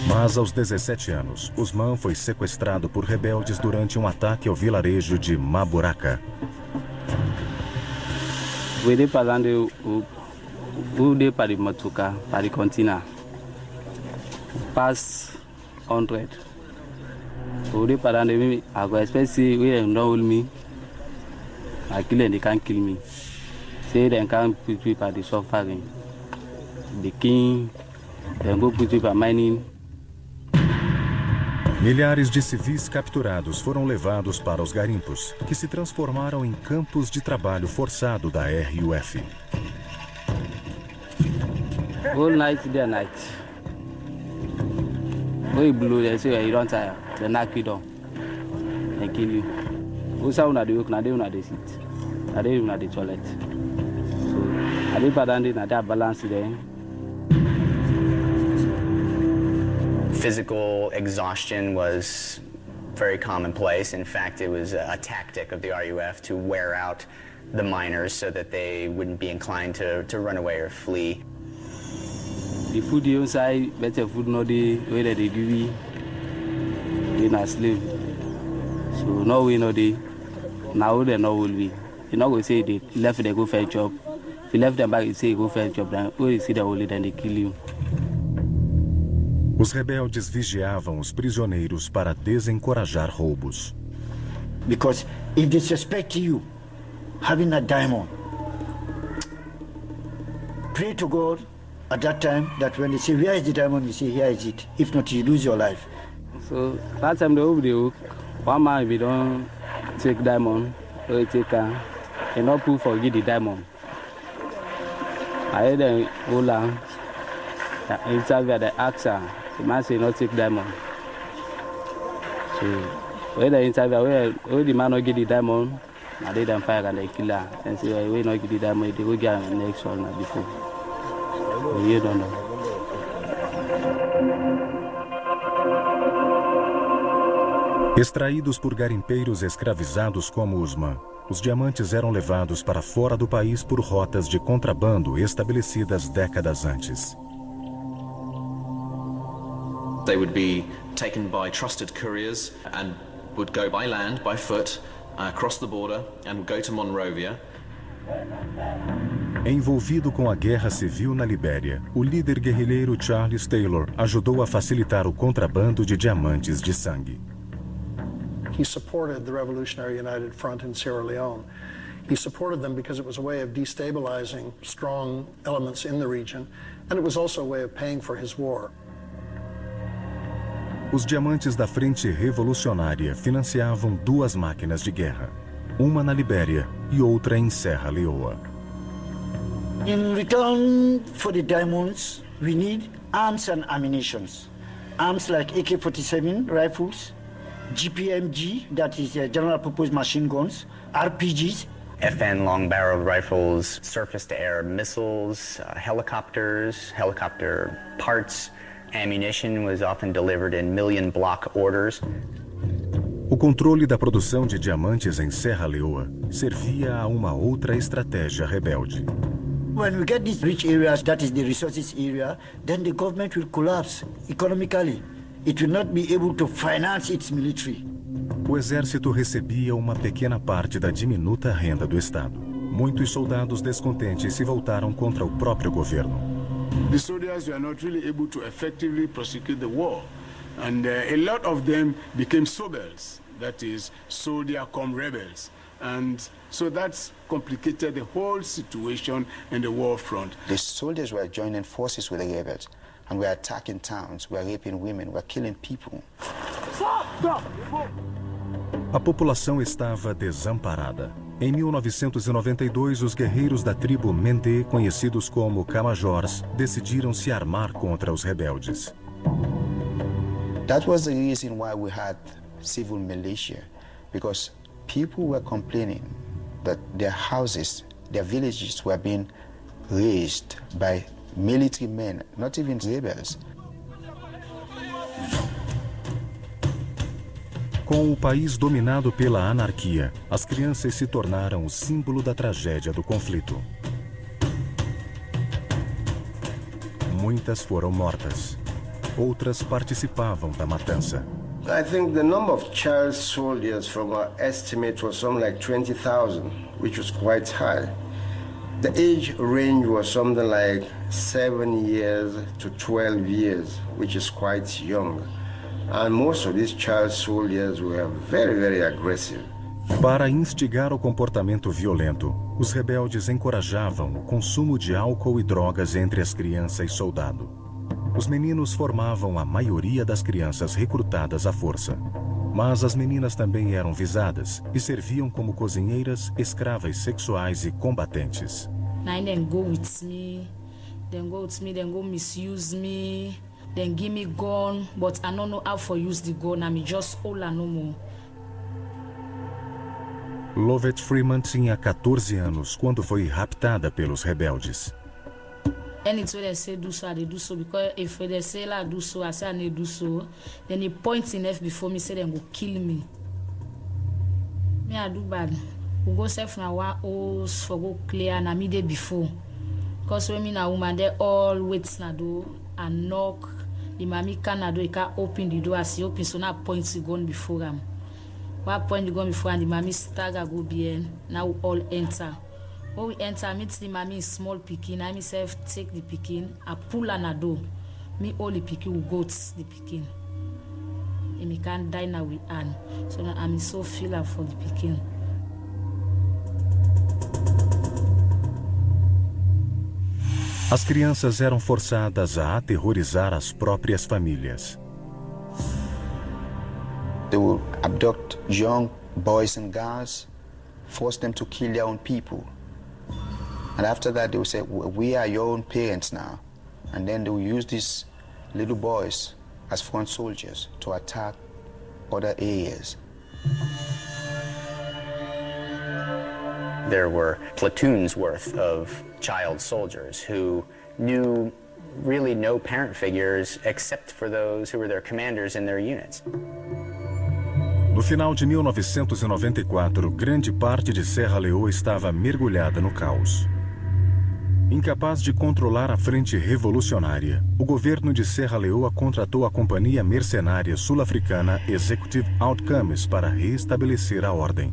Speaker 1: Mas aos 17 anos, Ousmane foi sequestrado por rebeldes durante um ataque ao vilarejo de Maburaka.
Speaker 18: Vede parando o de para Matuka, para Contina. Pass 100. Vede parando me, I go expect see we don't hold me. I kill and they can't kill me. Say they can't put people at the suffering. The king, they go put people mining.
Speaker 1: Milhares de civis capturados foram levados para os garimpos, que se transformaram em campos de trabalho forçado da RUF.
Speaker 18: All night, day and night. When you blow, they say you don't tire. They knock you down and kill you. Also, na the work, na they na the sit, na they na the toilet. So, I did bad and na that balance there.
Speaker 5: Physical exhaustion was very commonplace. In fact, it was a tactic of the RUF to wear out the miners so that they wouldn't be inclined to run away or flee.
Speaker 18: The food inside, better food no dey, where they give you, they not slave. So no way no dey, now they no will be. You know, we say they left they go for a job. If you left them back, you say go for a job, then when you see the only then they kill you.
Speaker 1: Os rebeldes vigiavam os prisioneiros para desencorajar roubos.
Speaker 13: Because if they suspect you having a diamond, pray to God at that time that when they say, where is the diamond, you say, here is it. If not, you lose your life.
Speaker 18: So that time they will be hook. One man, if you don't take diamond, or you take and not proof for give the diamond. I heard them hold on. Interview the actor. The man say not take diamond. So when the interview, where the man not get the diamond, and they then fire and they kill her. And say, we not get the diamond, they will get the next one before. So you don't know.
Speaker 1: Extraídos por garimpeiros escravizados como Ousmane, os diamantes eram levados para fora do país por rotas de contrabando estabelecidas décadas antes.
Speaker 2: They would be taken by trusted couriers and would go by land, by foot, across the border and go to Monrovia.
Speaker 1: Envolvido com a guerra civil na Libéria, o líder guerrilheiro Charles Taylor ajudou a facilitar o contrabando de diamantes de sangue.
Speaker 6: He supported the Revolutionary United Front in Sierra Leone. He supported them because it was a way of destabilizing strong elements in the region, and it was also a way of paying for his war.
Speaker 1: Os diamantes da Frente Revolucionária financiavam duas máquinas de guerra, uma na Libéria e outra em Serra Leoa.
Speaker 13: In return for the diamonds, we need arms and ammunition. Arms like AK-47 rifles, GPMG, that is general purpose machine guns, RPGs.
Speaker 5: FN long-barreled rifles, surface-to-air missiles, helicopters, helicopter parts. Ammunition was often delivered in million-block orders.
Speaker 1: O controle da produção de diamantes em Serra Leoa servia a uma outra estratégia rebelde.
Speaker 13: When we get these rich areas, that is the resources area, then the government will collapse economically. It will not be able to finance its military.
Speaker 1: O exército recebia uma pequena parte da diminuta renda do Estado. Muitos soldados descontentes se voltaram contra o próprio governo.
Speaker 12: The soldiers were not really able to effectively prosecute the war, and a lot of them became sobels, that is, soldier come rebels. And so that's complicated the whole situation in the war front.
Speaker 3: The soldiers were joining forces with the rebels, and were attacking towns, were raping women, were killing people.
Speaker 1: A população estava desamparada. Em 1992, os guerreiros da tribo Mende, conhecidos como Camajors, decidiram se armar contra os rebeldes.
Speaker 3: That was the reason why we had civil militia, because people were complaining that their houses, their villages were being razed by military men, not even rebels.
Speaker 1: Com o país dominado pela anarquia, as crianças se tornaram o símbolo da tragédia do conflito. Muitas foram mortas. Outras participavam da matança.
Speaker 15: I think the number of child soldiers from our estimate was something like 20,000, which was quite high. The age range was something like 7 years to 12 years, which is quite young. And most of these child soldiers were very, very aggressive.
Speaker 1: Para instigar o comportamento violento, os rebeldes encorajavam o consumo de álcool e drogas entre as crianças e soldado. Os meninos formavam a maioria das crianças recrutadas à força. Mas as meninas também eram visadas e serviam como cozinheiras, escravas sexuais e combatentes.
Speaker 19: Then go with me, then go misuse me. Then give me gun, but I don't know how to use the gun. I'm just all I no more.
Speaker 1: Lovett Freeman tinha 14 anos quando foi raptada pelos rebeldes.
Speaker 19: Anything they say do so, I do so, because if they say I do so, I say I do so. Then he points in F before me, say they go kill me. Me I do bad. We go self na one house for go clear na me day before. Because when me na woman, they all wait na do and knock. The mommy can't do it, can't open the door as he opens, so now points the gun before him. What point the gun before and the mommy stagger go behind. Now we all enter. When we enter, I meet the mommy small pikin. I myself take the pikin, I pull on a door. Me all the pikin will go to the pikin. And me can't die now with Anne. So now I'm so feel for the pikin.
Speaker 1: As crianças eram forçadas a aterrorizar as próprias famílias.
Speaker 3: They would abduct young boys and girls, force them to kill their own people. And after that, they would say, we are your own parents now. And then they would use these little boys as front soldiers to attack other areas.
Speaker 5: There were platoons worth of child soldiers who knew really no parent figures except for those who were their commanders in their units.
Speaker 1: No final de 1994, grande parte de Serra Leoa estava mergulhada no caos. Incapaz de controlar a frente revolucionária, o governo de Serra Leoa contratou a companhia mercenária sul-africana Executive Outcomes para restabelecer a ordem.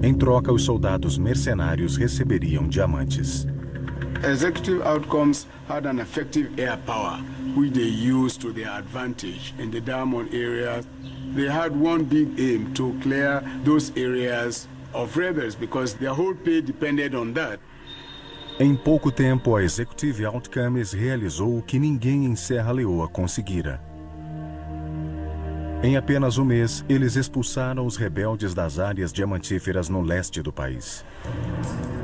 Speaker 1: Em troca, os soldados mercenários receberiam diamantes.
Speaker 12: Executive Outcomes had an effective air power, which they used to their advantage in the diamond area. They had one big aim to clear those areas of rebels because their whole pay depended on that.
Speaker 1: Em pouco tempo, a Executive Outcomes realizou o que ninguém em Serra Leoa conseguira. Em apenas um mês, eles expulsaram os rebeldes das áreas diamantíferas no leste do país.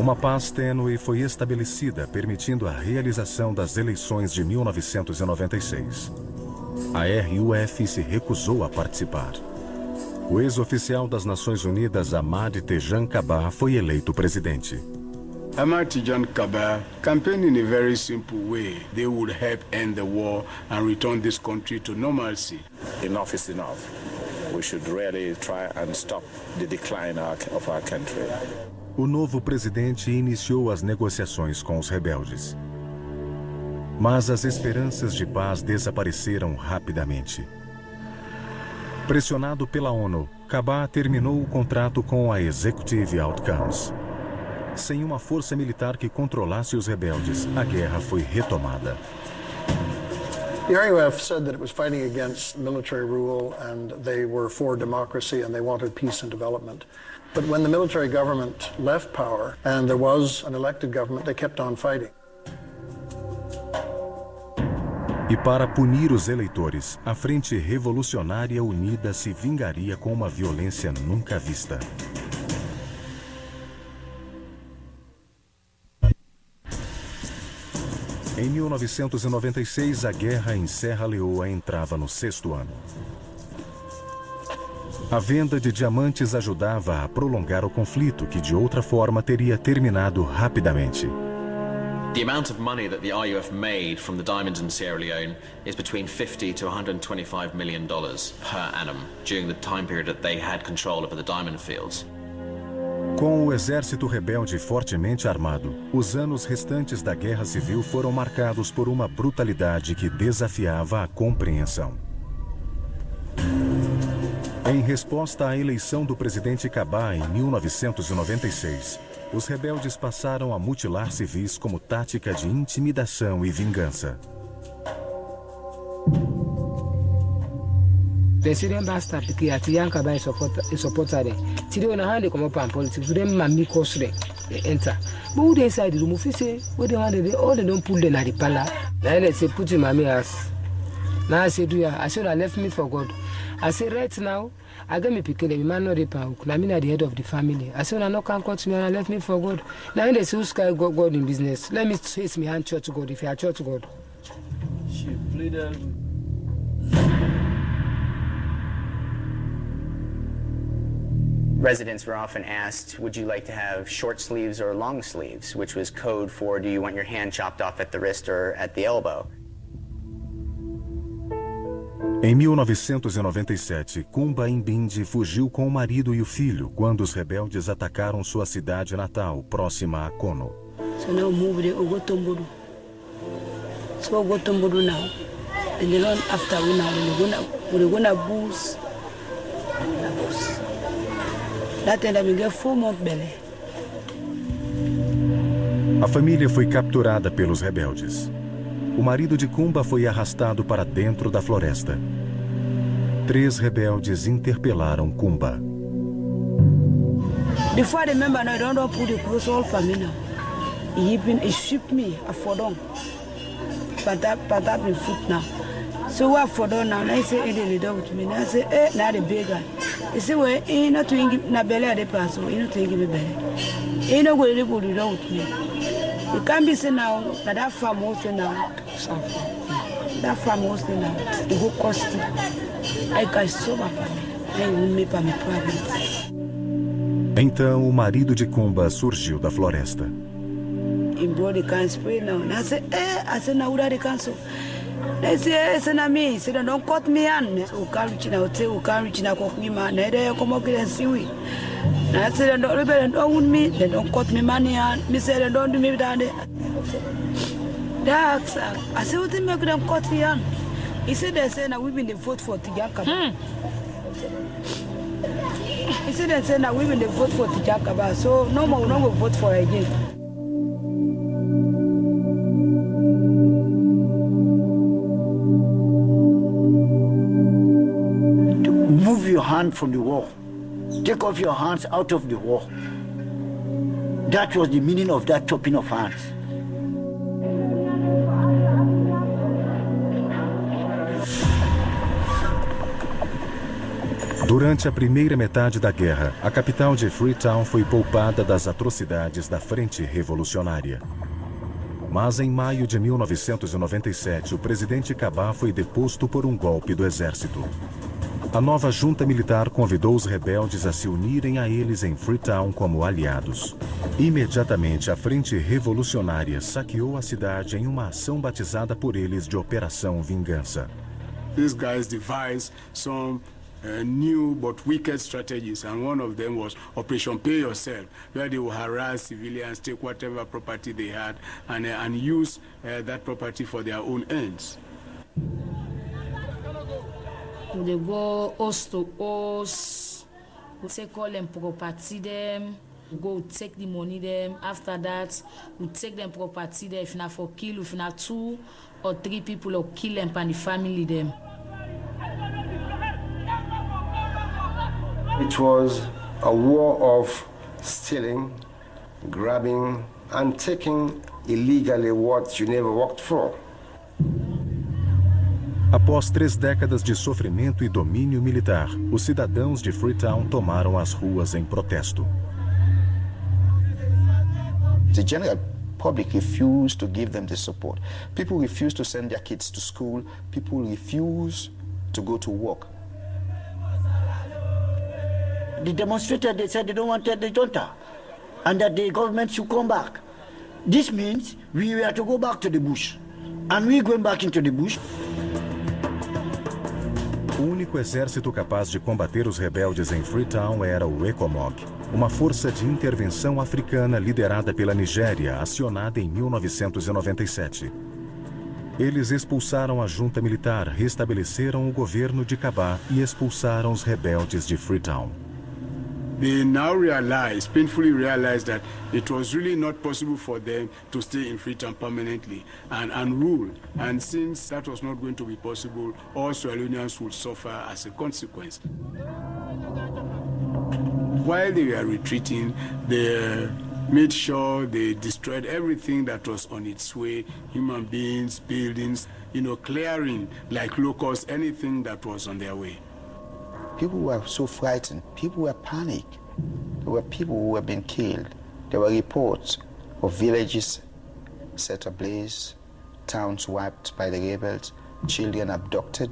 Speaker 1: Uma paz tênue foi estabelecida, permitindo a realização das eleições de 1996. A RUF se recusou a participar. O ex-oficial das Nações Unidas, Ahmad Tejan Kaba, foi eleito presidente.
Speaker 12: Ahmad Tejan Kaba campaigned in a very simple way. They would help end the war and return this country to normalcy.
Speaker 20: Enough is enough. We should really try and stop the decline of our country.
Speaker 1: O novo presidente iniciou as negociações com os rebeldes. Mas as esperanças de paz desapareceram rapidamente. Pressionado pela ONU, Kaba terminou o contrato com a Executive Outcomes. Sem uma força militar que controlasse os rebeldes, a guerra foi retomada.
Speaker 6: The RUF said that it was fighting against military rule and they were for democracy and they wanted peace and development. But when the military government left power and there was an elected government, they kept on fighting.
Speaker 1: E para punir os eleitores, a Frente Revolucionária Unida se vingaria com uma violência nunca vista. Em 1996, a guerra em Serra Leoa entrava no 6º ano. A venda de diamantes ajudava a prolongar o conflito, que de outra forma teria terminado rapidamente.
Speaker 2: The amount of money that the RUF made from the diamonds in Sierra Leone is between $50 to $125 million per annum during the time period that they had control over the diamond fields.
Speaker 1: Com o exército rebelde fortemente armado, os anos restantes da Guerra Civil foram marcados por uma brutalidade que desafiava a compreensão. Em resposta à eleição do presidente Kabah em 1996, os rebeldes passaram a mutilar civis como tática de intimidação e vingança.
Speaker 21: President bastard ki ati yanka ba supporter dem. Tiri ona hande come up and politics. Them mami kosre enter. But who dey inside the room? If you say what they want, all they don't pull them at the pala. Now they say put him mami ass. Now I say do ya. I said I left me for God. I say right now I get me pikin them. Man no dey pound. Now me na the head of the family. I said I no can cut me and I left me for God. Now they say who sky God in business. Let me face me hand church God if you are church God.
Speaker 22: She pleaded.
Speaker 5: Residents were often asked, would you like to have short sleeves or long sleeves, which was code for do you want your hand chopped off at the wrist or at the elbow?
Speaker 1: Em 1997, Kumba Mbindi fugiu com o marido e o filho quando os rebeldes atacaram sua cidade natal, próxima a Kono.
Speaker 22: So now move the Ogotomburu. So Ogotomburu now. And they run after we now. We're gonna boost. That time we get 4 months belly.
Speaker 1: A família foi capturada pelos rebeldes. O marido de Kumba foi arrastado para dentro da floresta. 3 rebeldes interpelaram Kumba.
Speaker 22: Before I remember, I don't know put the clothes all for me now. He shipped me a fodong. But that been foot now. So what fodong now? I say, they don't with me. I say, now the big guy. He say, well, he not to give na belly at the pass, so he not to give me belly. He not going to put it out with me. You can't be saying now that farm also now. That farm also now. It go cost it. I can solve it. I will make my problems.
Speaker 1: Então, o marido de Kumba surgiu da floresta.
Speaker 22: He brought the can spray now. And I said, now what are the cancel? They say, not me. He said, don't cut me on. So, can't reach now. Say, can't reach now. Cut me, man. They come up here and see we. I said, don't wound me. They don't cut me money on. Me said, they don't do me down there. That's, I said, what do you make them cut me on? He said, they say, now we've been the vote for Tijakaba. He said, they say, now we've been the vote for Tijakaba. So, no more, no more vote for her again.
Speaker 13: To move your hand from the war. Take off your hands out of the war. That was the meaning of that chopping of hands.
Speaker 1: Durante a primeira metade da guerra, a capital de Freetown foi poupada das atrocidades da Frente Revolucionária. Mas em maio de 1997, o presidente Kabah foi deposto por um golpe do exército. A nova junta militar convidou os rebeldes a se unirem a eles em Freetown como aliados. Imediatamente, a Frente Revolucionária saqueou a cidade em uma ação batizada por eles de Operação Vingança.
Speaker 12: These guys devised some new but wicked strategies, and one of them was Operation Pay Yourself, where they will harass civilians, take whatever property they had, and use that property for their own ends.
Speaker 19: They go house to house, we take all them property them, go take the money them. After that, we take them property them. If not for kill, if not 2 or 3 people, or kill them and the family them.
Speaker 15: It was a war of stealing, grabbing, and taking illegally what you never worked for.
Speaker 1: Após 3 décadas de sofrimento e domínio militar, os cidadãos de Freetown tomaram as ruas em protesto.
Speaker 3: The general public refused to give them the support. People refused to send their kids to school. People refused to go to work.
Speaker 13: The demonstrators, they said they don't want the junta and that the government should come back. This means we were to go back to the bush. And we're going back into the bush.
Speaker 1: O único exército capaz de combater os rebeldes em Freetown era o ECOMOG, uma força de intervenção africana liderada pela Nigéria, acionada em 1997. Eles expulsaram a junta militar, restabeleceram o governo de Kabah e expulsaram os rebeldes de Freetown.
Speaker 12: They now painfully realize that it was really not possible for them to stay in Freetown permanently and rule. And since that was not going to be possible, all Sierra Leoneans would suffer as a consequence. While they were retreating, they made sure they destroyed everything that was on its way, human beings, buildings, clearing like locusts, anything that was on their way.
Speaker 3: People were so frightened. People were panicked. There were people who were being killed. There were reports of villages set ablaze, towns wiped by the rebels, children abducted.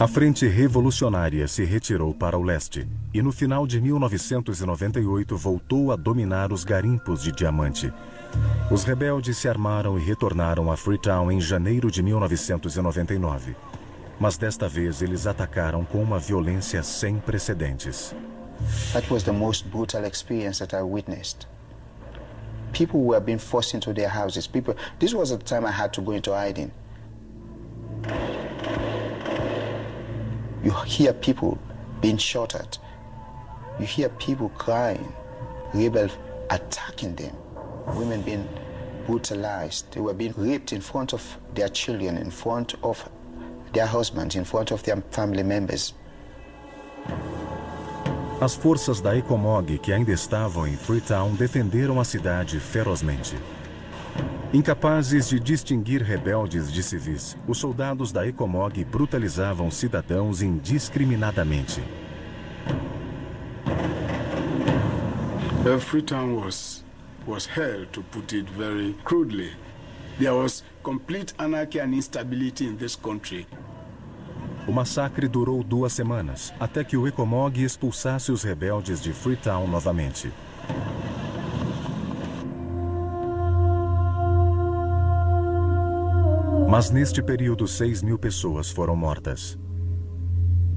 Speaker 1: A Frente Revolucionária se retirou para o leste e no final de 1998 voltou a dominar os garimpos de diamante. Os rebeldes se armaram e retornaram a Freetown em janeiro de 1999. Mas desta vez eles atacaram com uma violência sem precedentes.
Speaker 3: That was the most brutal experience that I witnessed. People were being forced into their houses. This was the time I had to go into hiding. You hear people being shot at. You hear people crying, rebels attacking them, women being brutalized. They were being raped in front of their children, in front of their husbands, in front of their family members.
Speaker 1: As forças da ECOMOG que ainda estavam em Freetown defenderam a cidade ferozmente. Incapazes de distinguir rebeldes de civis, os soldados da ECOMOG brutalizavam cidadãos indiscriminadamente.
Speaker 12: Freetown was hell, to put it very crudely. There was complete anarchy and instability in this country.
Speaker 1: O massacre durou 2 semanas, até que o ECOMOG expulsasse os rebeldes de Freetown novamente. Mas neste período 6.000 pessoas foram mortas.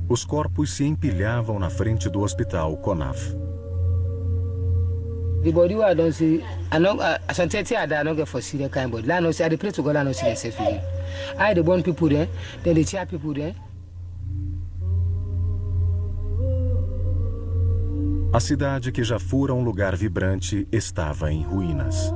Speaker 1: Os corpos se empilhavam na frente do hospital CONAF.
Speaker 21: The body I don't see, I don't get for serious kind body. I don't see, I pray to God I don't see the safe feeling. I the born people there, then the chair people there.
Speaker 1: A cidade que já fora um lugar vibrante estava em ruínas.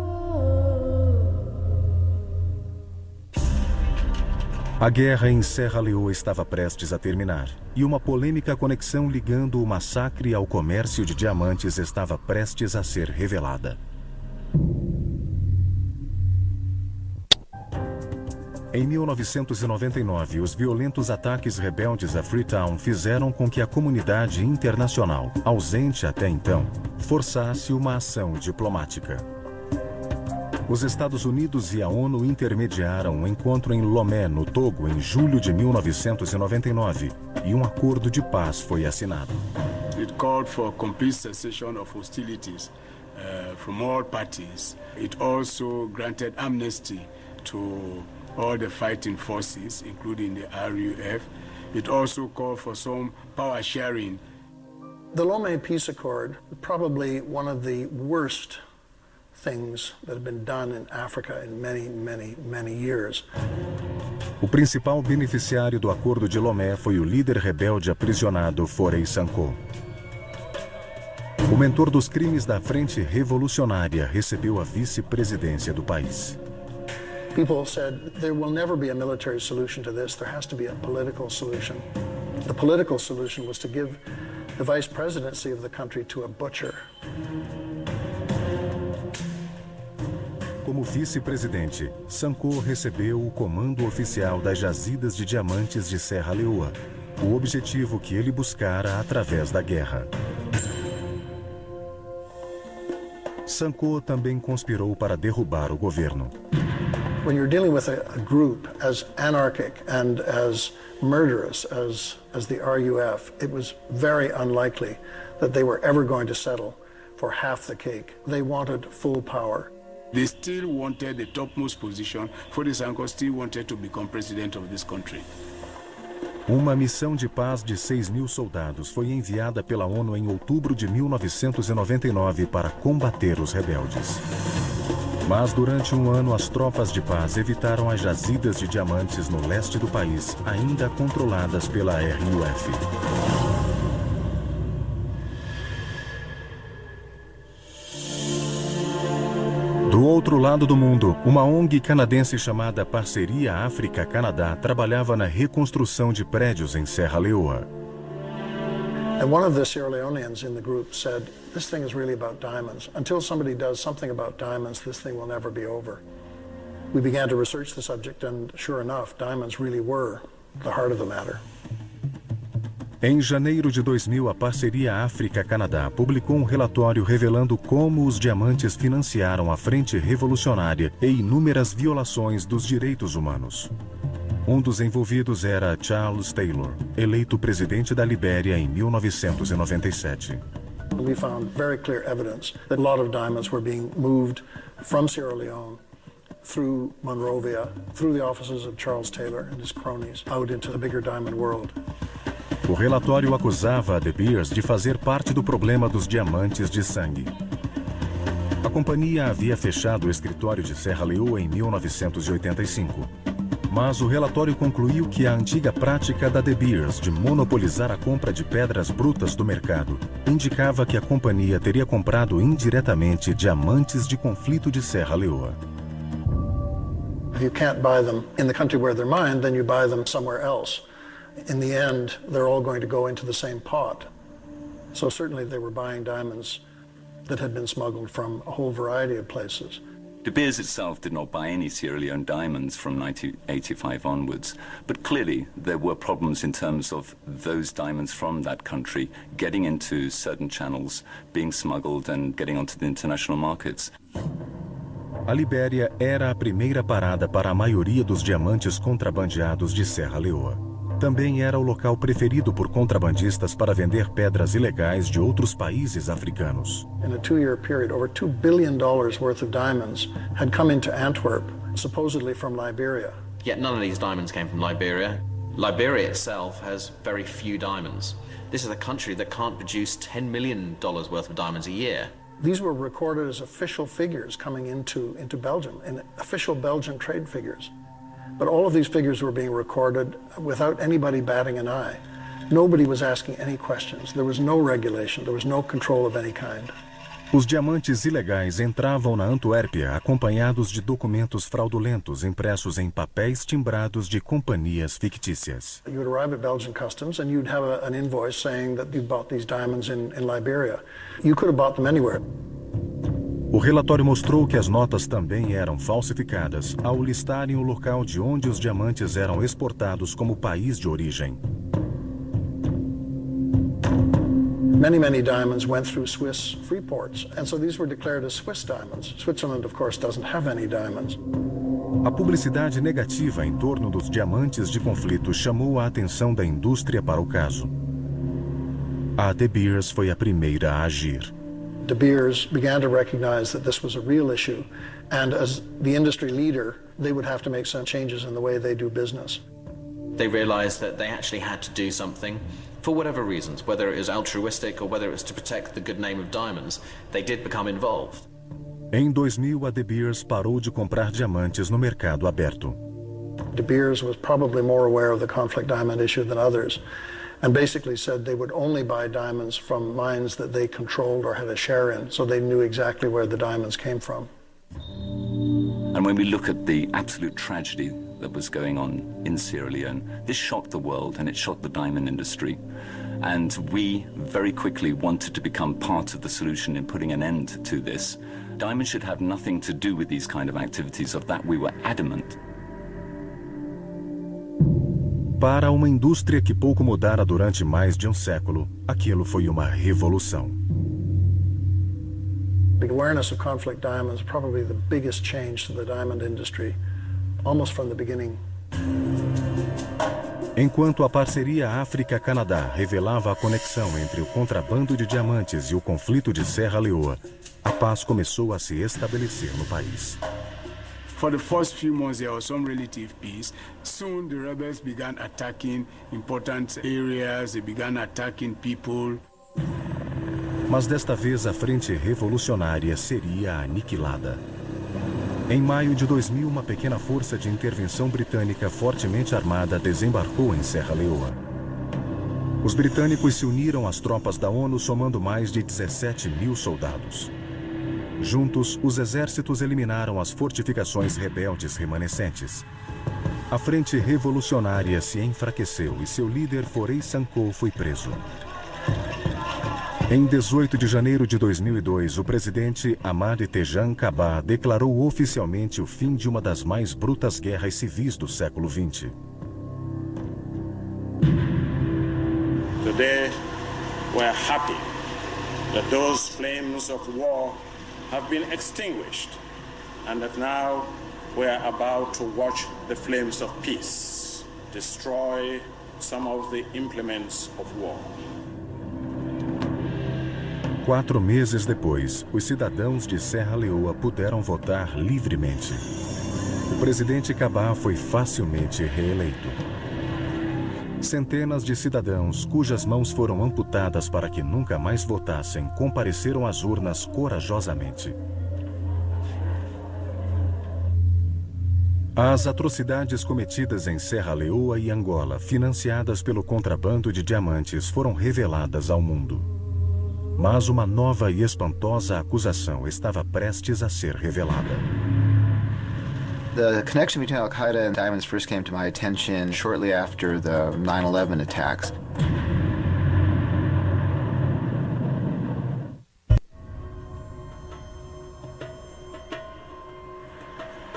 Speaker 1: A guerra em Serra Leoa estava prestes a terminar, e uma polêmica conexão ligando o massacre ao comércio de diamantes estava prestes a ser revelada. Em 1999, os violentos ataques rebeldes a Freetown fizeram com que a comunidade internacional, ausente até então, forçasse uma ação diplomática. Os Estados Unidos e a ONU intermediaram um encontro em Lomé, no Togo, em julho de 1999, e um acordo de paz foi assinado.
Speaker 12: It called for complete cessation of hostilities from all parties. It also granted amnesty to all the fighting forces, including the RUF. It also called for some power sharing.
Speaker 6: The Lomé Peace Accord, probably one of the worst things that have been done in Africa in many years.
Speaker 1: O principal beneficiário do Acordo de Lomé foi o líder rebelde aprisionado Foray Sankoh. O mentor dos crimes da Frente Revolucionária recebeu a vice-presidência do país.
Speaker 6: People said there will never be a military solution to this. There has to be a political solution. The political solution was to give the vice presidency of the country to a butcher.
Speaker 1: Como vice-presidente, Sankoh recebeu o comando oficial das jazidas de diamantes de Serra Leoa, o objetivo que ele buscara através da guerra. Sankoh também conspirou para derrubar o governo.
Speaker 6: When you're dealing with a group as anarchic and as murderous as the RUF, it was very unlikely that they were ever going to settle for half the cake. They wanted full power.
Speaker 12: They still wanted the topmost position. Foday Sankoh still wanted to become president of this country.
Speaker 1: Uma missão de paz de 6.000 soldados foi enviada pela ONU em outubro de 1999 para combater os rebeldes. Mas durante um ano as tropas de paz evitaram as jazidas de diamantes no leste do país, ainda controladas pela RUF. Do outro lado do mundo, uma ONG canadense chamada Parceria África-Canadá trabalhava na reconstrução de prédios em Serra Leoa.
Speaker 6: And one of the Sierra Leoneans in the group said, this thing is really about diamonds. Until somebody does something about diamonds, this thing will never be over. We began to research the subject, and sure enough, diamonds really were the heart of the matter.
Speaker 1: Em janeiro de 2000, a Parceria África-Canadá publicou um relatório revelando como os diamantes financiaram a Frente Revolucionária e inúmeras violações dos direitos humanos. Um dos envolvidos era Charles Taylor, eleito presidente da Libéria em 1997.
Speaker 6: We found very clear evidence that a lot of diamonds were being moved from Sierra Leone through Monrovia, through the offices of Charles Taylor and his cronies, out into the bigger diamond world.
Speaker 1: O relatório acusava a De Beers de fazer parte do problema dos diamantes de sangue. A companhia havia fechado o escritório de Serra Leoa em 1985. Mas o relatório concluiu que a antiga prática da De Beers de monopolizar a compra de pedras brutas do mercado indicava que a companhia teria comprado indiretamente diamantes de conflito de Serra Leoa.
Speaker 6: If you can't buy them in the country where they're mined, then you buy them somewhere else. In the end, they're all going to go into the same pot. So certainly they were buying diamonds that had been smuggled from a whole variety of places.
Speaker 11: De Beers itself did not buy any Sierra Leone diamonds from 1985 onwards, but clearly there were problems in terms of those diamonds from that country getting into certain channels, being smuggled and getting onto the international markets.
Speaker 1: A Libéria era a primeira parada para a maioria dos diamantes contrabandeados de Serra Leoa. Também era o local preferido por contrabandistas para vender pedras ilegais de outros países africanos.
Speaker 6: In a 2-year period, over $2 billion worth of diamonds had come into Antwerp, supposedly from Liberia.
Speaker 2: Yet none of these diamonds came from Liberia. Liberia itself has very few diamonds. This is a country that can't produce $10 million worth of diamonds a year.
Speaker 6: These were recorded as official figures coming into Belgium, in official Belgian trade figures. But all of these figures were being recorded without anybody batting an eye. Nobody was asking any questions. There was no regulation. There was no control of any kind.
Speaker 1: Os diamantes ilegais entravam na Antuérpia acompanhados de documentos fraudulentos impressos em papéis timbrados de companhias fictícias.
Speaker 6: You would arrive at Belgian customs and you'd have an invoice saying that you bought these diamonds in Liberia. You could have bought them anywhere.
Speaker 1: O relatório mostrou que as notas também eram falsificadas ao listarem o local de onde os diamantes eram exportados como país de origem.
Speaker 6: Many diamonds went through Swiss free ports, and so these were declared as Swiss diamonds. Switzerland, of course, doesn't have any diamonds.
Speaker 1: A publicidade negativa em torno dos diamantes de conflito chamou a atenção da indústria para o caso. A De Beers foi a primeira a agir.
Speaker 6: De Beers began to recognize that this was a real issue, and as the industry leader, they would have to make some changes in the way they do business.
Speaker 2: They realized that they actually had to do something for whatever reasons, whether it was altruistic or whether it was to protect the good name of diamonds. They did become involved.
Speaker 1: Em 2000, a De Beers parou de comprar diamantes no mercado aberto.
Speaker 6: De Beers was probably more aware of the conflict diamond issue than others, and basically said they would only buy diamonds from mines that they controlled or had a share in, so they knew exactly where the diamonds came from.
Speaker 11: And when we look at the absolute tragedy that was going on in Sierra Leone, this shocked the world and it shocked the diamond industry. And we very quickly wanted to become part of the solution in putting an end to this. Diamonds should have nothing to do with these kind of activities. Of that we were adamant.
Speaker 1: Para uma indústria que pouco mudara durante mais de um século, aquilo foi uma revolução.
Speaker 6: The awareness of conflict diamonds is probably the biggest change to the diamond industry, almost from the beginning.
Speaker 1: Enquanto a parceria África-Canadá revelava a conexão entre o contrabando de diamantes e o conflito de Serra Leoa, a paz começou a se estabelecer no país.
Speaker 12: For the first few months, there was some relative peace. Soon, the rebels began attacking important areas. They began attacking people.
Speaker 1: Mas desta vez a frente revolucionária seria aniquilada. Em maio de 2000, uma pequena força de intervenção britânica fortemente armada desembarcou em Serra Leoa. Os britânicos se uniram às tropas da ONU, somando mais de 17 mil soldados. Juntos, os exércitos eliminaram as fortificações rebeldes remanescentes. A frente revolucionária se enfraqueceu e seu líder, Faure Sankoh, foi preso. Em 18 de janeiro de 2002, o presidente Ahmad Tejan Kaba declarou oficialmente o fim de uma das mais brutas guerras civis do século XX.
Speaker 4: Today, we are happy that those flames of war have been extinguished and that now we are about to watch the flames of peace destroy some of the implements of war.
Speaker 1: 4 meses depois, os cidadãos de Serra Leoa puderam votar livremente. O presidente Kaba foi facilmente reeleito. Centenas de cidadãos, cujas mãos foram amputadas para que nunca mais votassem, compareceram às urnas corajosamente. As atrocidades cometidas em Serra Leoa e Angola, financiadas pelo contrabando de diamantes, foram reveladas ao mundo. Mas uma nova e espantosa acusação estava prestes a ser revelada.
Speaker 7: The connection between Al-Qaeda and diamonds first came to my attention shortly after the 9/11 attacks.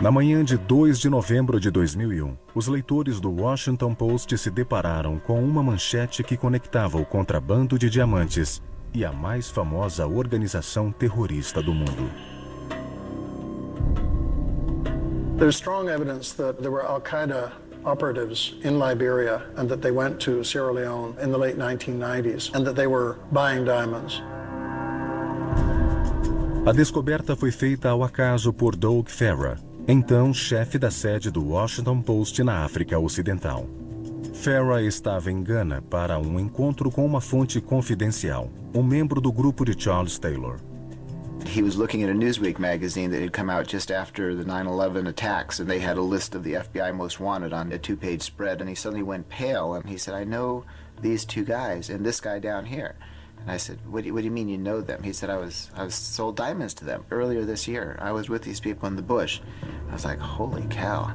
Speaker 1: Na manhã de 2 de novembro de 2001, os leitores do Washington Post se depararam com uma manchete que conectava o contrabando de diamantes e a mais famosa organização terrorista do mundo.
Speaker 6: There's strong evidence that there were Al-Qaeda operatives in Liberia and that they went to Sierra Leone in the late 1990s and that they were buying diamonds.
Speaker 1: A descoberta foi feita ao acaso por Doug Farah, então chefe da sede do Washington Post na África Ocidental. Farah estava em Gana para um encontro com uma fonte confidencial, um membro do grupo de Charles Taylor.
Speaker 7: He was looking at a Newsweek magazine that had come out just after the 9/11 attacks, and they had a list of the FBI most wanted on a 2-page spread, and he suddenly went pale, and he said, I know these two guys, and this guy down here. And I said, what do you mean you know them? He said, I was sold diamonds to them earlier this year. I was with these people in the bush. I was like, holy cow.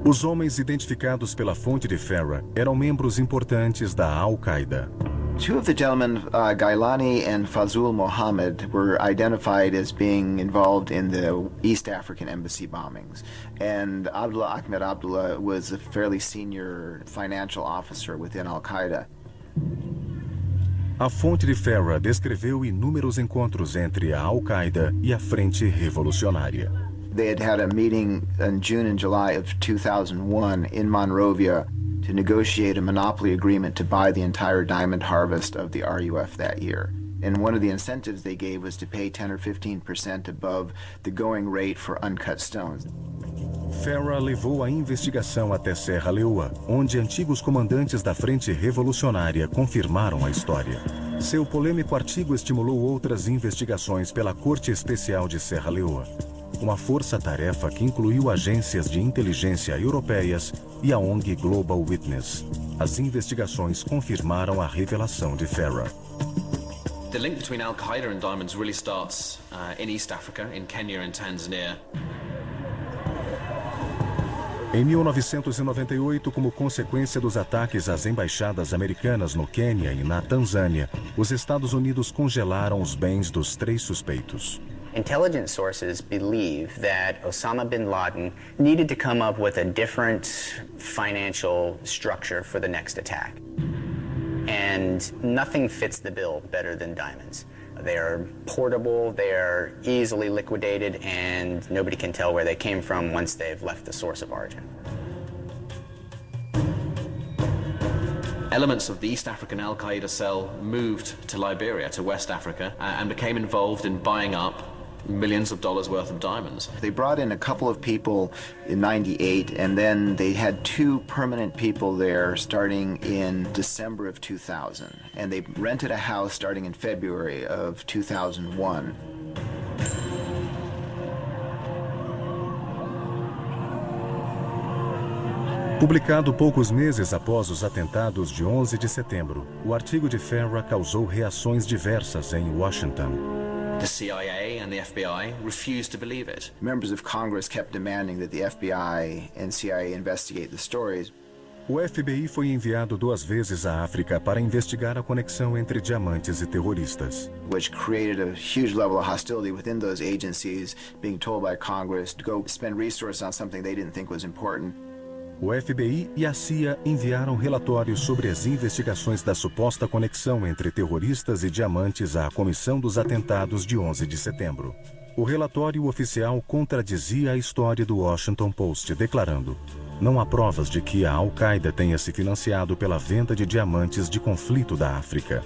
Speaker 1: Os homens identificados pela fonte de Farah eram membros importantes da Al-Qaeda.
Speaker 7: Two of the gentlemen, Gailani and Fazul Mohammed, were identified as being involved in the East African embassy bombings. And Abdullah Ahmed Abdullah was a fairly senior financial officer within Al-Qaeda.
Speaker 1: A fonte de Farah descreveu inúmeros encontros entre a Al-Qaeda e a Frente Revolucionária.
Speaker 7: They had had a meeting in June and July of 2001 in Monrovia to negotiate a monopoly agreement to buy the entire diamond harvest of the RUF that year. And one of the incentives they gave was to pay 10 or 15% above the going rate for uncut stones.
Speaker 1: Farah levou a investigação até Serra Leoa, onde antigos comandantes da Frente Revolucionária confirmaram a história. Seu polêmico artigo estimulou outras investigações pela Corte Especial de Serra Leoa, uma força-tarefa que incluiu agências de inteligência europeias e a ONG Global Witness. As investigações confirmaram a revelação de Farah.
Speaker 2: The link between Al-Qaeda and diamonds really starts in East Africa, in Kenya and Tanzania.
Speaker 1: Em 1998, como consequência dos ataques às embaixadas americanas no Quênia e na Tanzânia, os Estados Unidos congelaram os bens dos 3 suspeitos.
Speaker 5: Intelligence sources believe that Osama bin Laden needed to come up with a different financial structure for the next attack. And nothing fits the bill better than diamonds. They're portable, they're easily liquidated, and nobody can tell where they came from once they've left the source of origin.
Speaker 2: Elements of the East African Al-Qaeda cell moved to Liberia, to West Africa, and became involved in buying up millions of dollars worth of diamonds.
Speaker 7: They brought in a couple of people in '98, and then they had 2 permanent people there starting in December of 2000. And they rented a house starting in February of 2001.
Speaker 1: Publicado poucos meses após os atentados de 11 de setembro, o artigo de Farah causou reações diversas em Washington.
Speaker 2: The CIA and the FBI refused to believe it.
Speaker 7: Members of Congress kept demanding that the FBI and CIA investigate the stories.
Speaker 1: O FBI foi enviado 2 vezes à África para investigar a conexão entre diamantes e terroristas.
Speaker 7: Which created a huge level of hostility within those agencies, being told by Congress to go spend resources on something they didn't think was important.
Speaker 1: O FBI e a CIA enviaram relatórios sobre as investigações da suposta conexão entre terroristas e diamantes à comissão dos atentados de 11 de setembro. O relatório oficial contradizia a história do Washington Post, declarando: não há provas de que a Al-Qaeda tenha se financiado pela venda de diamantes de conflito da África.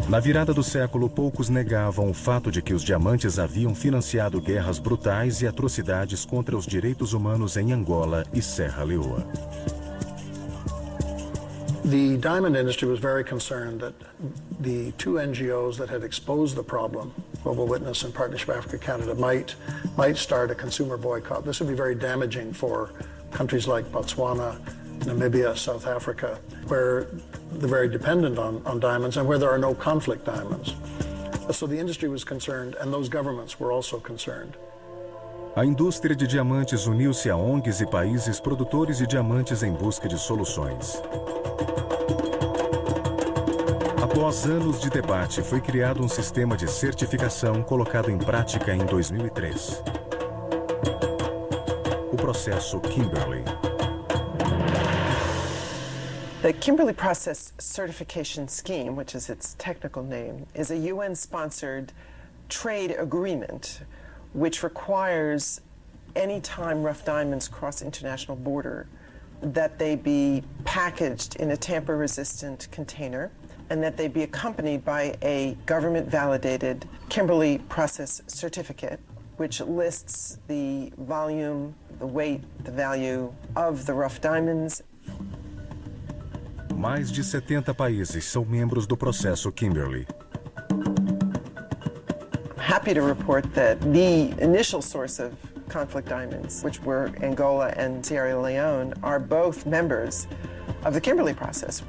Speaker 1: Na virada do século, poucos negavam o fato de que os diamantes haviam financiado guerras brutais e atrocidades contra os direitos humanos em Angola e Serra Leoa.
Speaker 6: The diamond industry was very concerned that the 2 NGOs that had exposed the problem, Global Witness and Partnership Africa Canada, might start a consumer boycott. This would be very damaging for countries like Botswana, Namibia, South Africa, where they're very dependent on diamonds and where there are no conflict diamonds. So the industry was concerned, and those governments were also concerned.
Speaker 1: A indústria de diamantes uniu-se a ONGs e países produtores de diamantes em busca de soluções. Após anos de debate, foi criado um sistema de certificação colocado em prática em 2003. O processo Kimberley.
Speaker 9: The Kimberley Process Certification Scheme, which is its technical name, is a UN-sponsored trade agreement which requires any time rough diamonds cross international border that they be packaged in a tamper-resistant container and that they be accompanied by a government-validated Kimberley Process Certificate which lists the volume, the weight, the value of the rough diamonds.
Speaker 1: Mais de 70 países são membros do processo Kimberley.
Speaker 9: Happy to report that the initial source of conflict diamonds, which were Angola and Sierra Leone, are both members of the Kimberley process.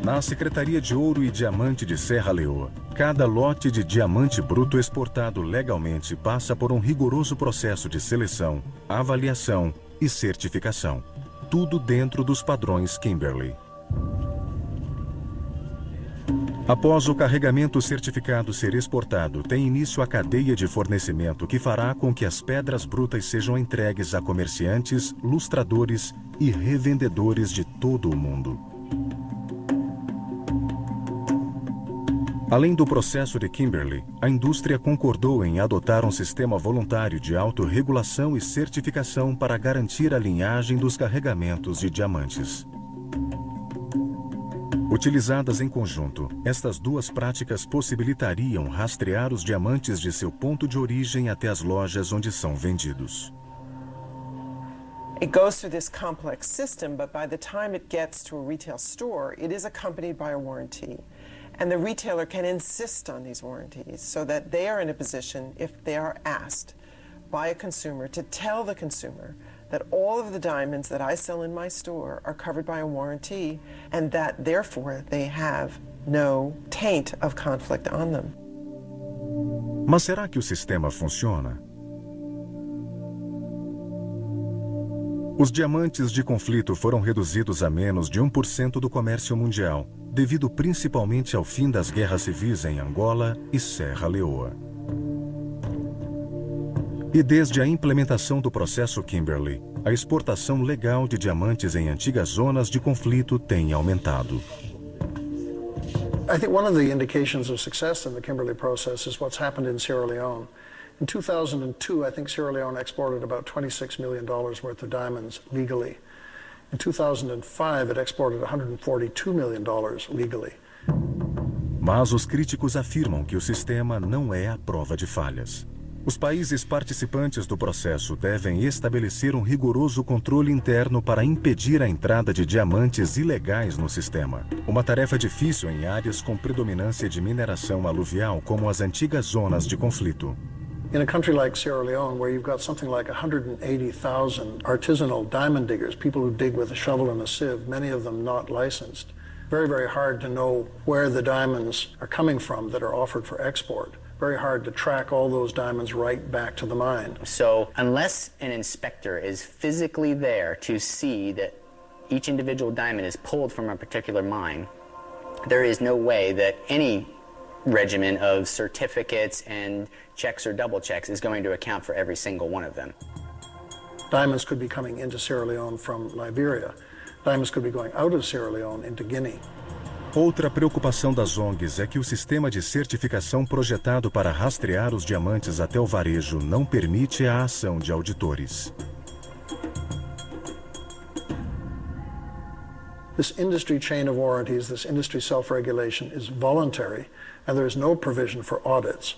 Speaker 1: Na Secretaria de Ouro e Diamante de Serra Leoa, cada lote de diamante bruto exportado legalmente passa por um rigoroso processo de seleção, avaliação e certificação. Tudo dentro dos padrões Kimberley. Após o carregamento certificado ser exportado, tem início a cadeia de fornecimento que fará com que as pedras brutas sejam entregues a comerciantes, lustradores e revendedores de todo o mundo. Além do processo de Kimberley, a indústria concordou em adotar um sistema voluntário de autorregulação e certificação para garantir a linhagem dos carregamentos de diamantes. Utilizadas em conjunto, estas 2 práticas possibilitariam rastrear os diamantes de seu ponto de origem até as lojas onde são vendidos.
Speaker 9: It goes through this complex system, but by the time it gets to a retail store, it is accompanied by a warranty. And the retailer can insist on these warranties so that they are in a position, if they are asked by a consumer, to tell the consumer that all of the diamonds that I sell in my store are covered by a warranty and that therefore they have no taint of conflict on them.
Speaker 1: Mas será que o sistema funciona? Os diamantes de conflito foram reduzidos a menos de 1% do comércio mundial, devido principalmente ao fim das guerras civis em Angola e Serra Leoa. E desde a implementação do processo Kimberley, a exportação legal de diamantes em antigas zonas de conflito tem aumentado.
Speaker 6: I think one of the indications of success in the Kimberley process is what's happened in Sierra Leone. In 2002, I think Sierra Leone exported about $26 million worth of diamonds legally. In 2005, it exported $142 million legally.
Speaker 1: Mas os críticos afirmam que o sistema não é a prova de falhas. Os países participantes do processo devem estabelecer um rigoroso controle interno para impedir a entrada de diamantes ilegais no sistema. Uma tarefa difícil em áreas com predominância de mineração aluvial, como as antigas zonas de conflito.
Speaker 6: In a country like Sierra Leone, where you've got something like 180,000 artisanal diamond diggers, people who dig with a shovel and a sieve, many of them not licensed, very, very hard to know where the diamonds are coming from that are offered for export. Very hard to track all those diamonds right back to the mine.
Speaker 5: So unless an inspector is physically there to see that each individual diamond is pulled from a particular mine, there is no way that any regimen of certificates and checks or double checks is going to account for every single one of them.
Speaker 6: Diamonds could be coming into Sierra Leone from Liberia. Diamonds could be going out of Sierra Leone into Guinea.
Speaker 1: Outra preocupação das ONGs é que o sistema de certificação projetado para rastrear os diamantes até o varejo não permite a ação de auditores.
Speaker 6: This industry chain of warranties, this industry self-regulation is voluntary, and there is no provision for audits.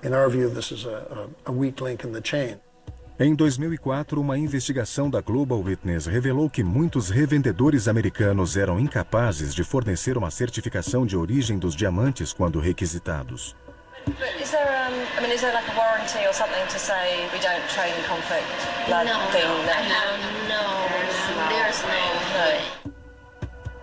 Speaker 6: In our view, this is a weak link in the chain.
Speaker 1: Em 2004, uma investigação da Global Witness revelou que muitos revendedores americanos eram incapazes de fornecer uma certificação de origem dos diamantes quando requisitados.
Speaker 8: Is there like a warranty or something to say we don't trade in conflict blood thing? No, there's no.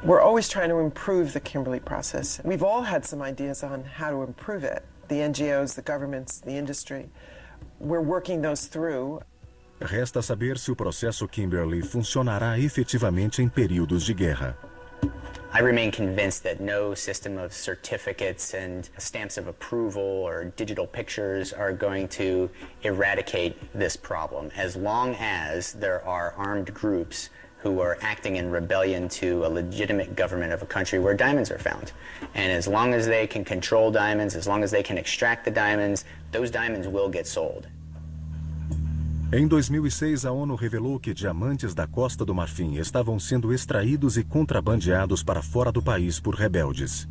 Speaker 9: We're always trying to improve the Kimberley process. We've all had some ideas on how to improve it. The NGOs, the governments, the industry. We're working those through.
Speaker 1: Resta saber se o processo Kimberley funcionará efetivamente em períodos de guerra.
Speaker 5: I remain convinced that no system of certificates and stamps of approval or digital pictures are going to eradicate this problem, as long as there are armed groups who are acting in rebellion to a legitimate government of a country where diamonds are found. And as long as they can control diamonds, as long as they can extract the diamonds, those diamonds will get sold.
Speaker 1: Em 2006, a ONU revelou que diamantes da Costa do Marfim estavam sendo extraídos e contrabandeados para fora do país por rebeldes.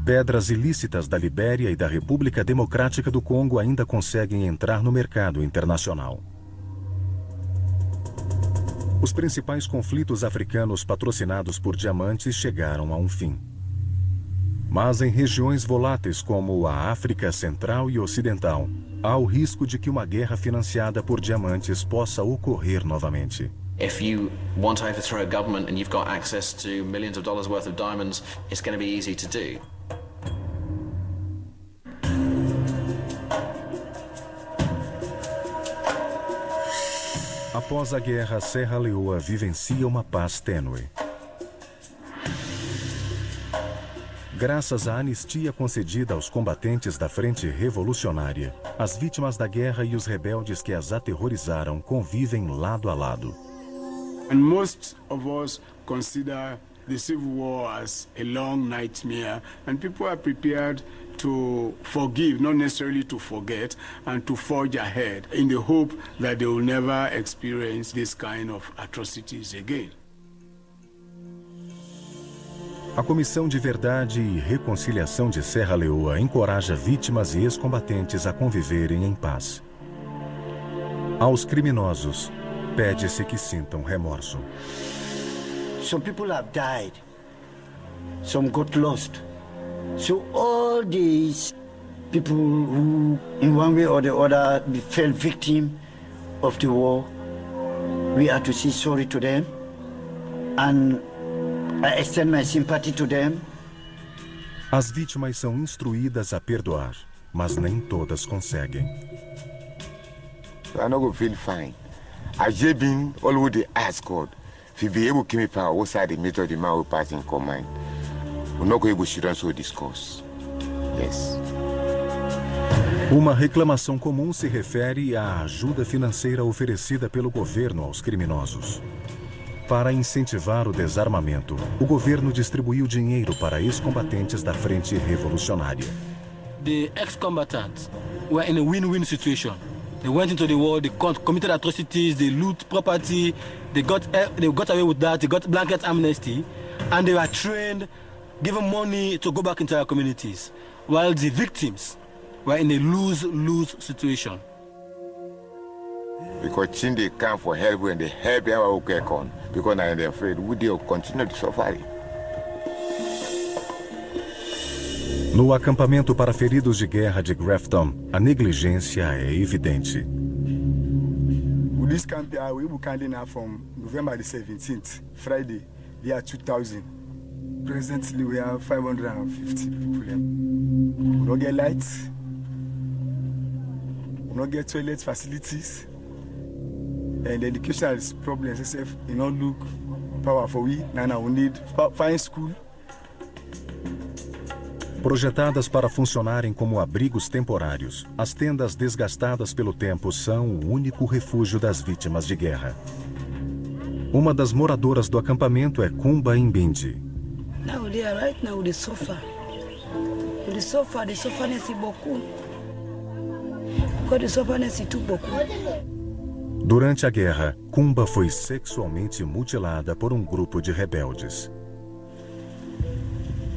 Speaker 1: Pedras ilícitas da Libéria e da República Democrática do Congo ainda conseguem entrar no mercado internacional. Os principais conflitos africanos patrocinados por diamantes chegaram a um fim. Mas em regiões voláteis como a África Central e Ocidental, há o risco de que uma guerra financiada por diamantes possa ocorrer novamente.
Speaker 2: If you want to overthrow a government and you've got access to millions of dollars worth of diamonds, it's going to be easy to do.
Speaker 1: Após a guerra, Serra Leoa vivencia uma paz tênue. Graças à anistia concedida aos combatentes da Frente Revolucionária, as vítimas da guerra e os rebeldes que as aterrorizaram convivem lado a lado.
Speaker 12: And most of us consider the Civil War as a long nightmare, and people are prepared to forgive, not necessarily to forget, and to forge ahead in the hope that they will never experience this kind of atrocities again.
Speaker 1: A Comissão de Verdade e Reconciliação de Serra Leoa encoraja vítimas e ex-combatentes a conviverem em paz. Aos criminosos, pede-se que sintam remorso.
Speaker 13: Some people have died. Some got lost. So all these people who, in one way or the other, fell victim of the war, we are to say sorry to them, and I extend my sympathy to them.
Speaker 1: As vítimas são instruídas a perdoar, mas nem todas conseguem.
Speaker 10: I no go feel fine. I just been all would ask God if be able to keep me power outside the method the man will pass in command. We're not going to go shoot and so discuss. Yes.
Speaker 1: Uma reclamação comum se refere à ajuda financeira oferecida pelo governo aos criminosos. Para incentivar o desarmamento, o governo distribuiu dinheiro para ex-combatentes da Frente Revolucionária.
Speaker 14: The ex-combatants were in a win-win situation. They went into the war, they committed atrocities, they loot property, they got away with that, they got blanket amnesty, and they were trained, given money to go back into their communities, while the victims were in a lose-lose situation.
Speaker 10: Because Chinde come for help when they help our work on, because now they're afraid we will continue to suffer.
Speaker 1: No acampamento para feridos de guerra de Grafton, a negligência é evidente.
Speaker 17: This camp we will carry now from November the 17th, Friday, year 2000. Presently we have 550 people here. We don't get lights, we don't get toilet facilities, and the educational problems itself, you know, look powerful. Now we need fine school.
Speaker 1: Projetadas para funcionarem como abrigos temporários, as tendas desgastadas pelo tempo são o único refúgio das vítimas de guerra. Uma das moradoras do acampamento é Kumba Imbindi.
Speaker 22: Now they are right now they suffer. They suffer nesse beaucoup. Because they suffer nesse tout beaucoup.
Speaker 1: Durante a guerra, Kumba foi sexualmente mutilada por um grupo de rebeldes.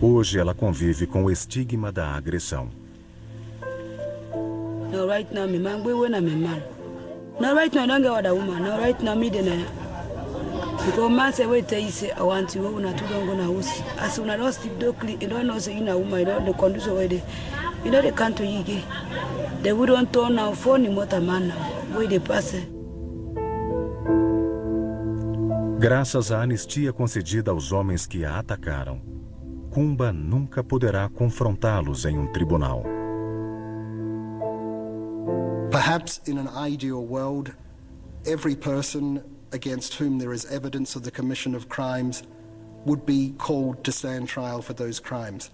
Speaker 1: Hoje ela convive com o estigma da agressão.
Speaker 22: Now right now, me man, we when I'm a man. Now right now, I don't get other woman. Now right now, me then because man say wait till you say I want you, we not don't go na house. As soon as I sleep, you don't know say you na woman, you don't the condition where they, you know they can't to you get. They wouldn't turn now for any motor man now, where they pass.
Speaker 1: Graças à anistia concedida aos homens que a atacaram, Kumba nunca poderá confrontá-los em um tribunal.
Speaker 23: Perhaps in an ideal world, every person against whom there is evidence of the commission of crimes would be called to stand trial for those crimes.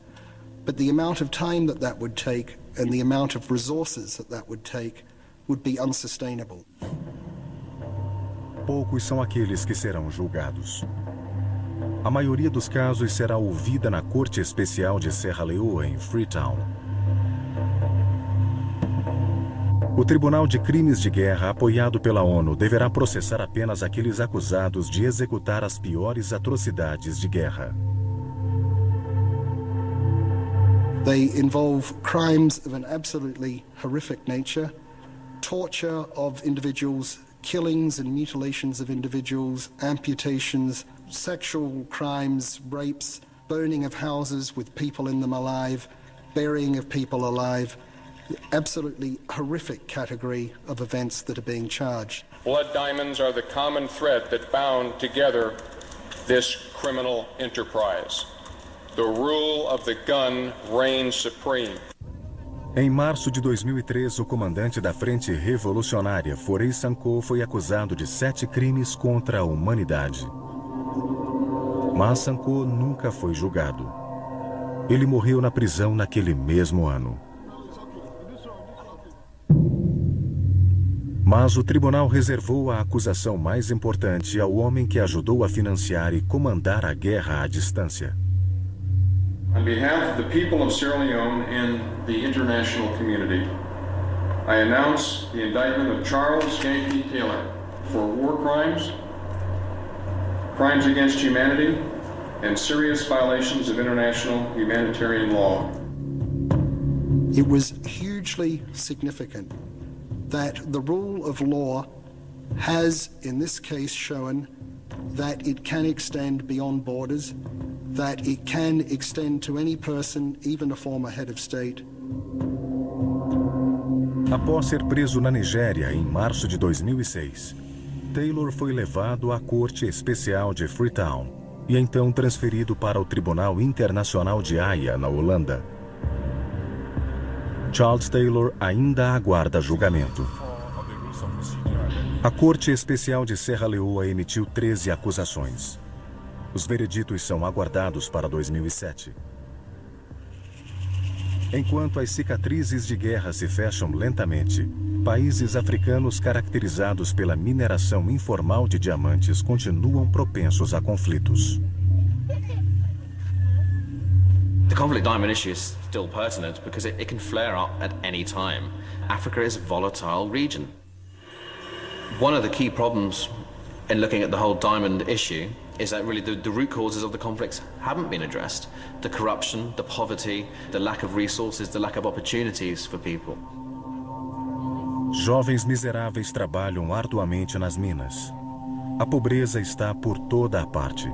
Speaker 23: But the amount of time that would take and the amount of resources that would take would be unsustainable.
Speaker 1: Poucos são aqueles que serão julgados. A maioria dos casos será ouvida na Corte Especial de Serra Leoa, em Freetown. O Tribunal de Crimes de Guerra, apoiado pela ONU, deverá processar apenas aqueles acusados de executar as piores atrocidades de guerra.
Speaker 23: They involve crimes of an absolutely horrific nature, torture of individuals, killings and mutilations of individuals, amputations, sexual crimes, rapes, burning of houses with people in them alive, burying of people alive, absolutely horrific category of events that are being charged.
Speaker 24: Blood diamonds are the common thread that bound together this criminal enterprise. The rule of the gun reigns supreme.
Speaker 1: Em março de 2003, o comandante da Frente Revolucionária, Foray Sankoh, foi acusado de 7 crimes contra a humanidade. Mas Sankoh nunca foi julgado. Ele morreu na prisão naquele mesmo ano. Mas o tribunal reservou a acusação mais importante ao homem que ajudou a financiar e comandar a guerra à distância.
Speaker 24: On behalf of the people of Sierra Leone and the international community, I announce the indictment of Charles Yankee Taylor for war crimes, crimes against humanity, and serious violations of international humanitarian law.
Speaker 23: It was hugely significant that the rule of law has, in this case, shown that it can extend beyond borders, that it can extend to any person, even a former head of state.
Speaker 1: Após ser preso na Nigéria em março de 2006, Taylor foi levado à Corte Especial de Freetown e então transferido para o Tribunal Internacional de Haia, na Holanda. Charles Taylor ainda aguarda julgamento. A Corte Especial de Serra Leoa emitiu 13 acusações. Os vereditos são aguardados para 2007. Enquanto as cicatrizes de guerra se fecham lentamente, países africanos caracterizados pela mineração informal de diamantes continuam propensos a conflitos.
Speaker 2: The conflict diamond issue is still pertinent because it can flare up at any time. Africa is a volatile region. One of the key problems in looking at the whole diamond issue is that really the root causes of the conflicts haven't been addressed. The corruption, the poverty, the lack of resources, the lack of opportunities for people.
Speaker 1: Jovens miseráveis trabalham arduamente nas minas. A pobreza está por toda a parte.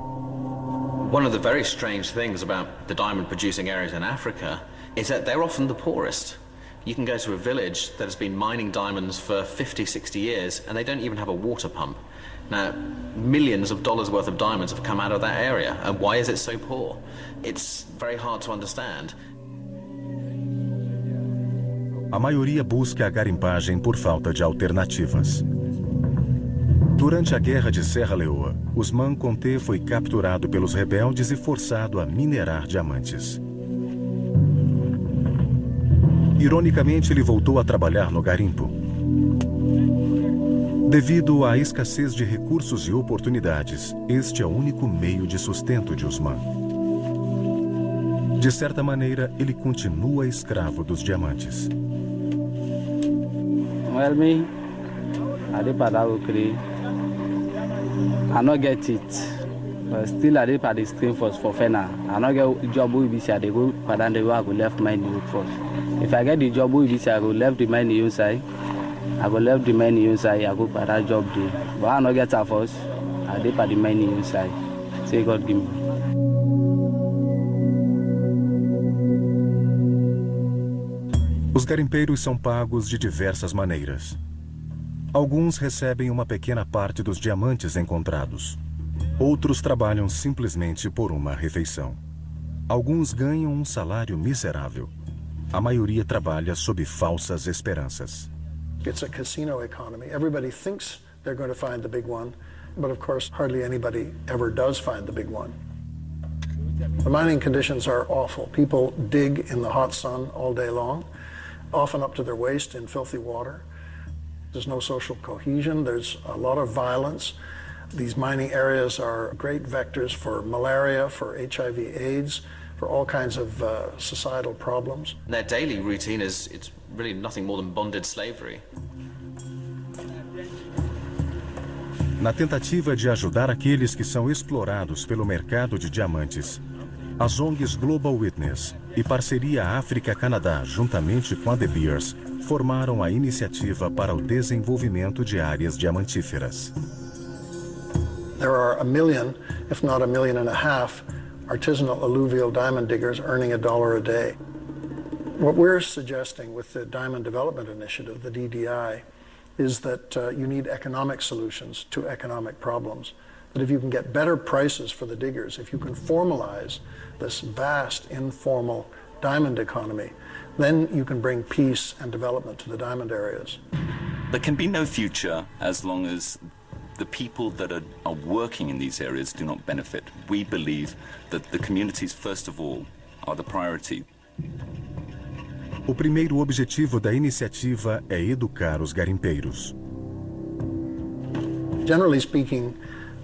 Speaker 2: One of the very strange things about the diamond producing areas in Africa is that they're often the poorest. You can go to a village that has been mining diamonds for 50, 60 years and they don't even have a water pump. Now, millions of dollars worth of diamonds have come out of that area. And why is it so poor? It's very hard to understand.
Speaker 1: A maioria busca a garimpagem por falta de alternativas. Durante a Guerra de Serra Leoa, Ousmane Conté foi capturado pelos rebeldes e forçado a minerar diamantes. Ironicamente, ele voltou a trabalhar no garimpo. Devido à escassez de recursos e oportunidades, este é o único meio de sustento de Ousmane. De certa maneira, ele continua escravo dos diamantes.
Speaker 16: Well, me, I did I not get it, but still I did part the stream for Fena. I not get job with this. I go pardon the work. I go left my new first. If I get the job with this, I go left the money inside. I go left the money inside. I go pardon job there. But I not get that first. I did part the money inside. Say God give me.
Speaker 1: Os garimpeiros são pagos de diversas maneiras. Alguns recebem uma pequena parte dos diamantes encontrados. Outros trabalham simplesmente por uma refeição. Alguns ganham um salário miserável. A maioria trabalha sob falsas esperanças.
Speaker 6: It's a casino economy. Everybody thinks they're going to find the big one, but of course hardly anybody ever does find the big one. The mining conditions are awful. People dig in the hot sun all day long, often up to their waist in filthy water. There's no social cohesion, there's a lot of violence. These mining areas are great vectors for malaria, for HIV/AIDS, for all kinds of societal problems.
Speaker 2: Their daily routine it's really nothing more than bonded slavery.
Speaker 1: Na tentativa de ajudar aqueles que são explorados pelo mercado de diamantes, as ONGs Global Witness e Parceria África-Canadá, juntamente com a De Beers, formaram a Iniciativa para o Desenvolvimento de Áreas Diamantíferas.
Speaker 6: There are 1 million, if not 1.5 million, artisanal alluvial diamond diggers earning $1 a day. What we're suggesting with the Diamond Development Initiative, the DDI, is that you need economic solutions to economic problems. That if you can get better prices for the diggers, if you can formalize this vast informal diamond economy, then you can bring peace and development to the diamond areas.
Speaker 11: There can be no future as long as the people that are working in these areas do not benefit. We believe that the communities, first of all, are the priority.
Speaker 1: O primeiro objetivo da iniciativa é educar os garimpeiros.
Speaker 6: Generally speaking,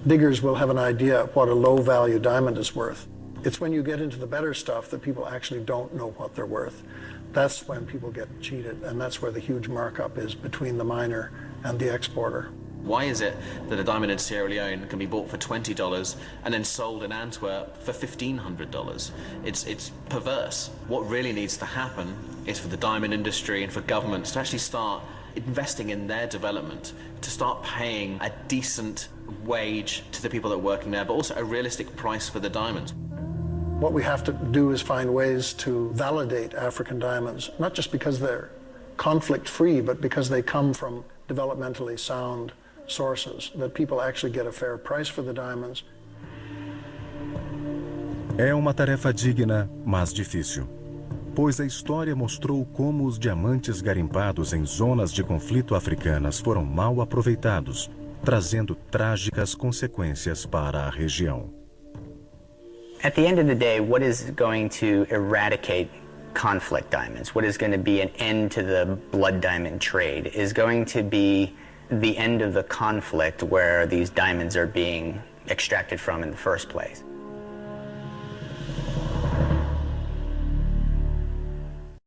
Speaker 6: diggers will have an idea of what a low-value diamond is worth. It's when you get into the better stuff that people actually don't know what they're worth. That's when people get cheated, and that's where the huge markup is between the miner and the exporter.
Speaker 2: Why is it that a diamond in Sierra Leone can be bought for $20 and then sold in Antwerp for $1,500? It's perverse. What really needs to happen is for the diamond industry and for governments to actually start investing in their development, to start paying a decent wage to the people that are working there, but also a realistic price for the diamonds.
Speaker 6: What we have to do is find ways to validate African diamonds, not just because they're conflict-free, but because they come from developmentally sound sources, that people actually get a fair price for the diamonds.
Speaker 1: É uma tarefa digna, mas difícil, pois a história mostrou como os diamantes garimpados em zonas de conflito africanas foram mal aproveitados, trazendo trágicas consequências para a região.
Speaker 5: At the end of the day, what is going to eradicate conflict diamonds, what is going to be an end to the blood diamond trade, is going to be the end of the conflict where these diamonds are being extracted from in the first place.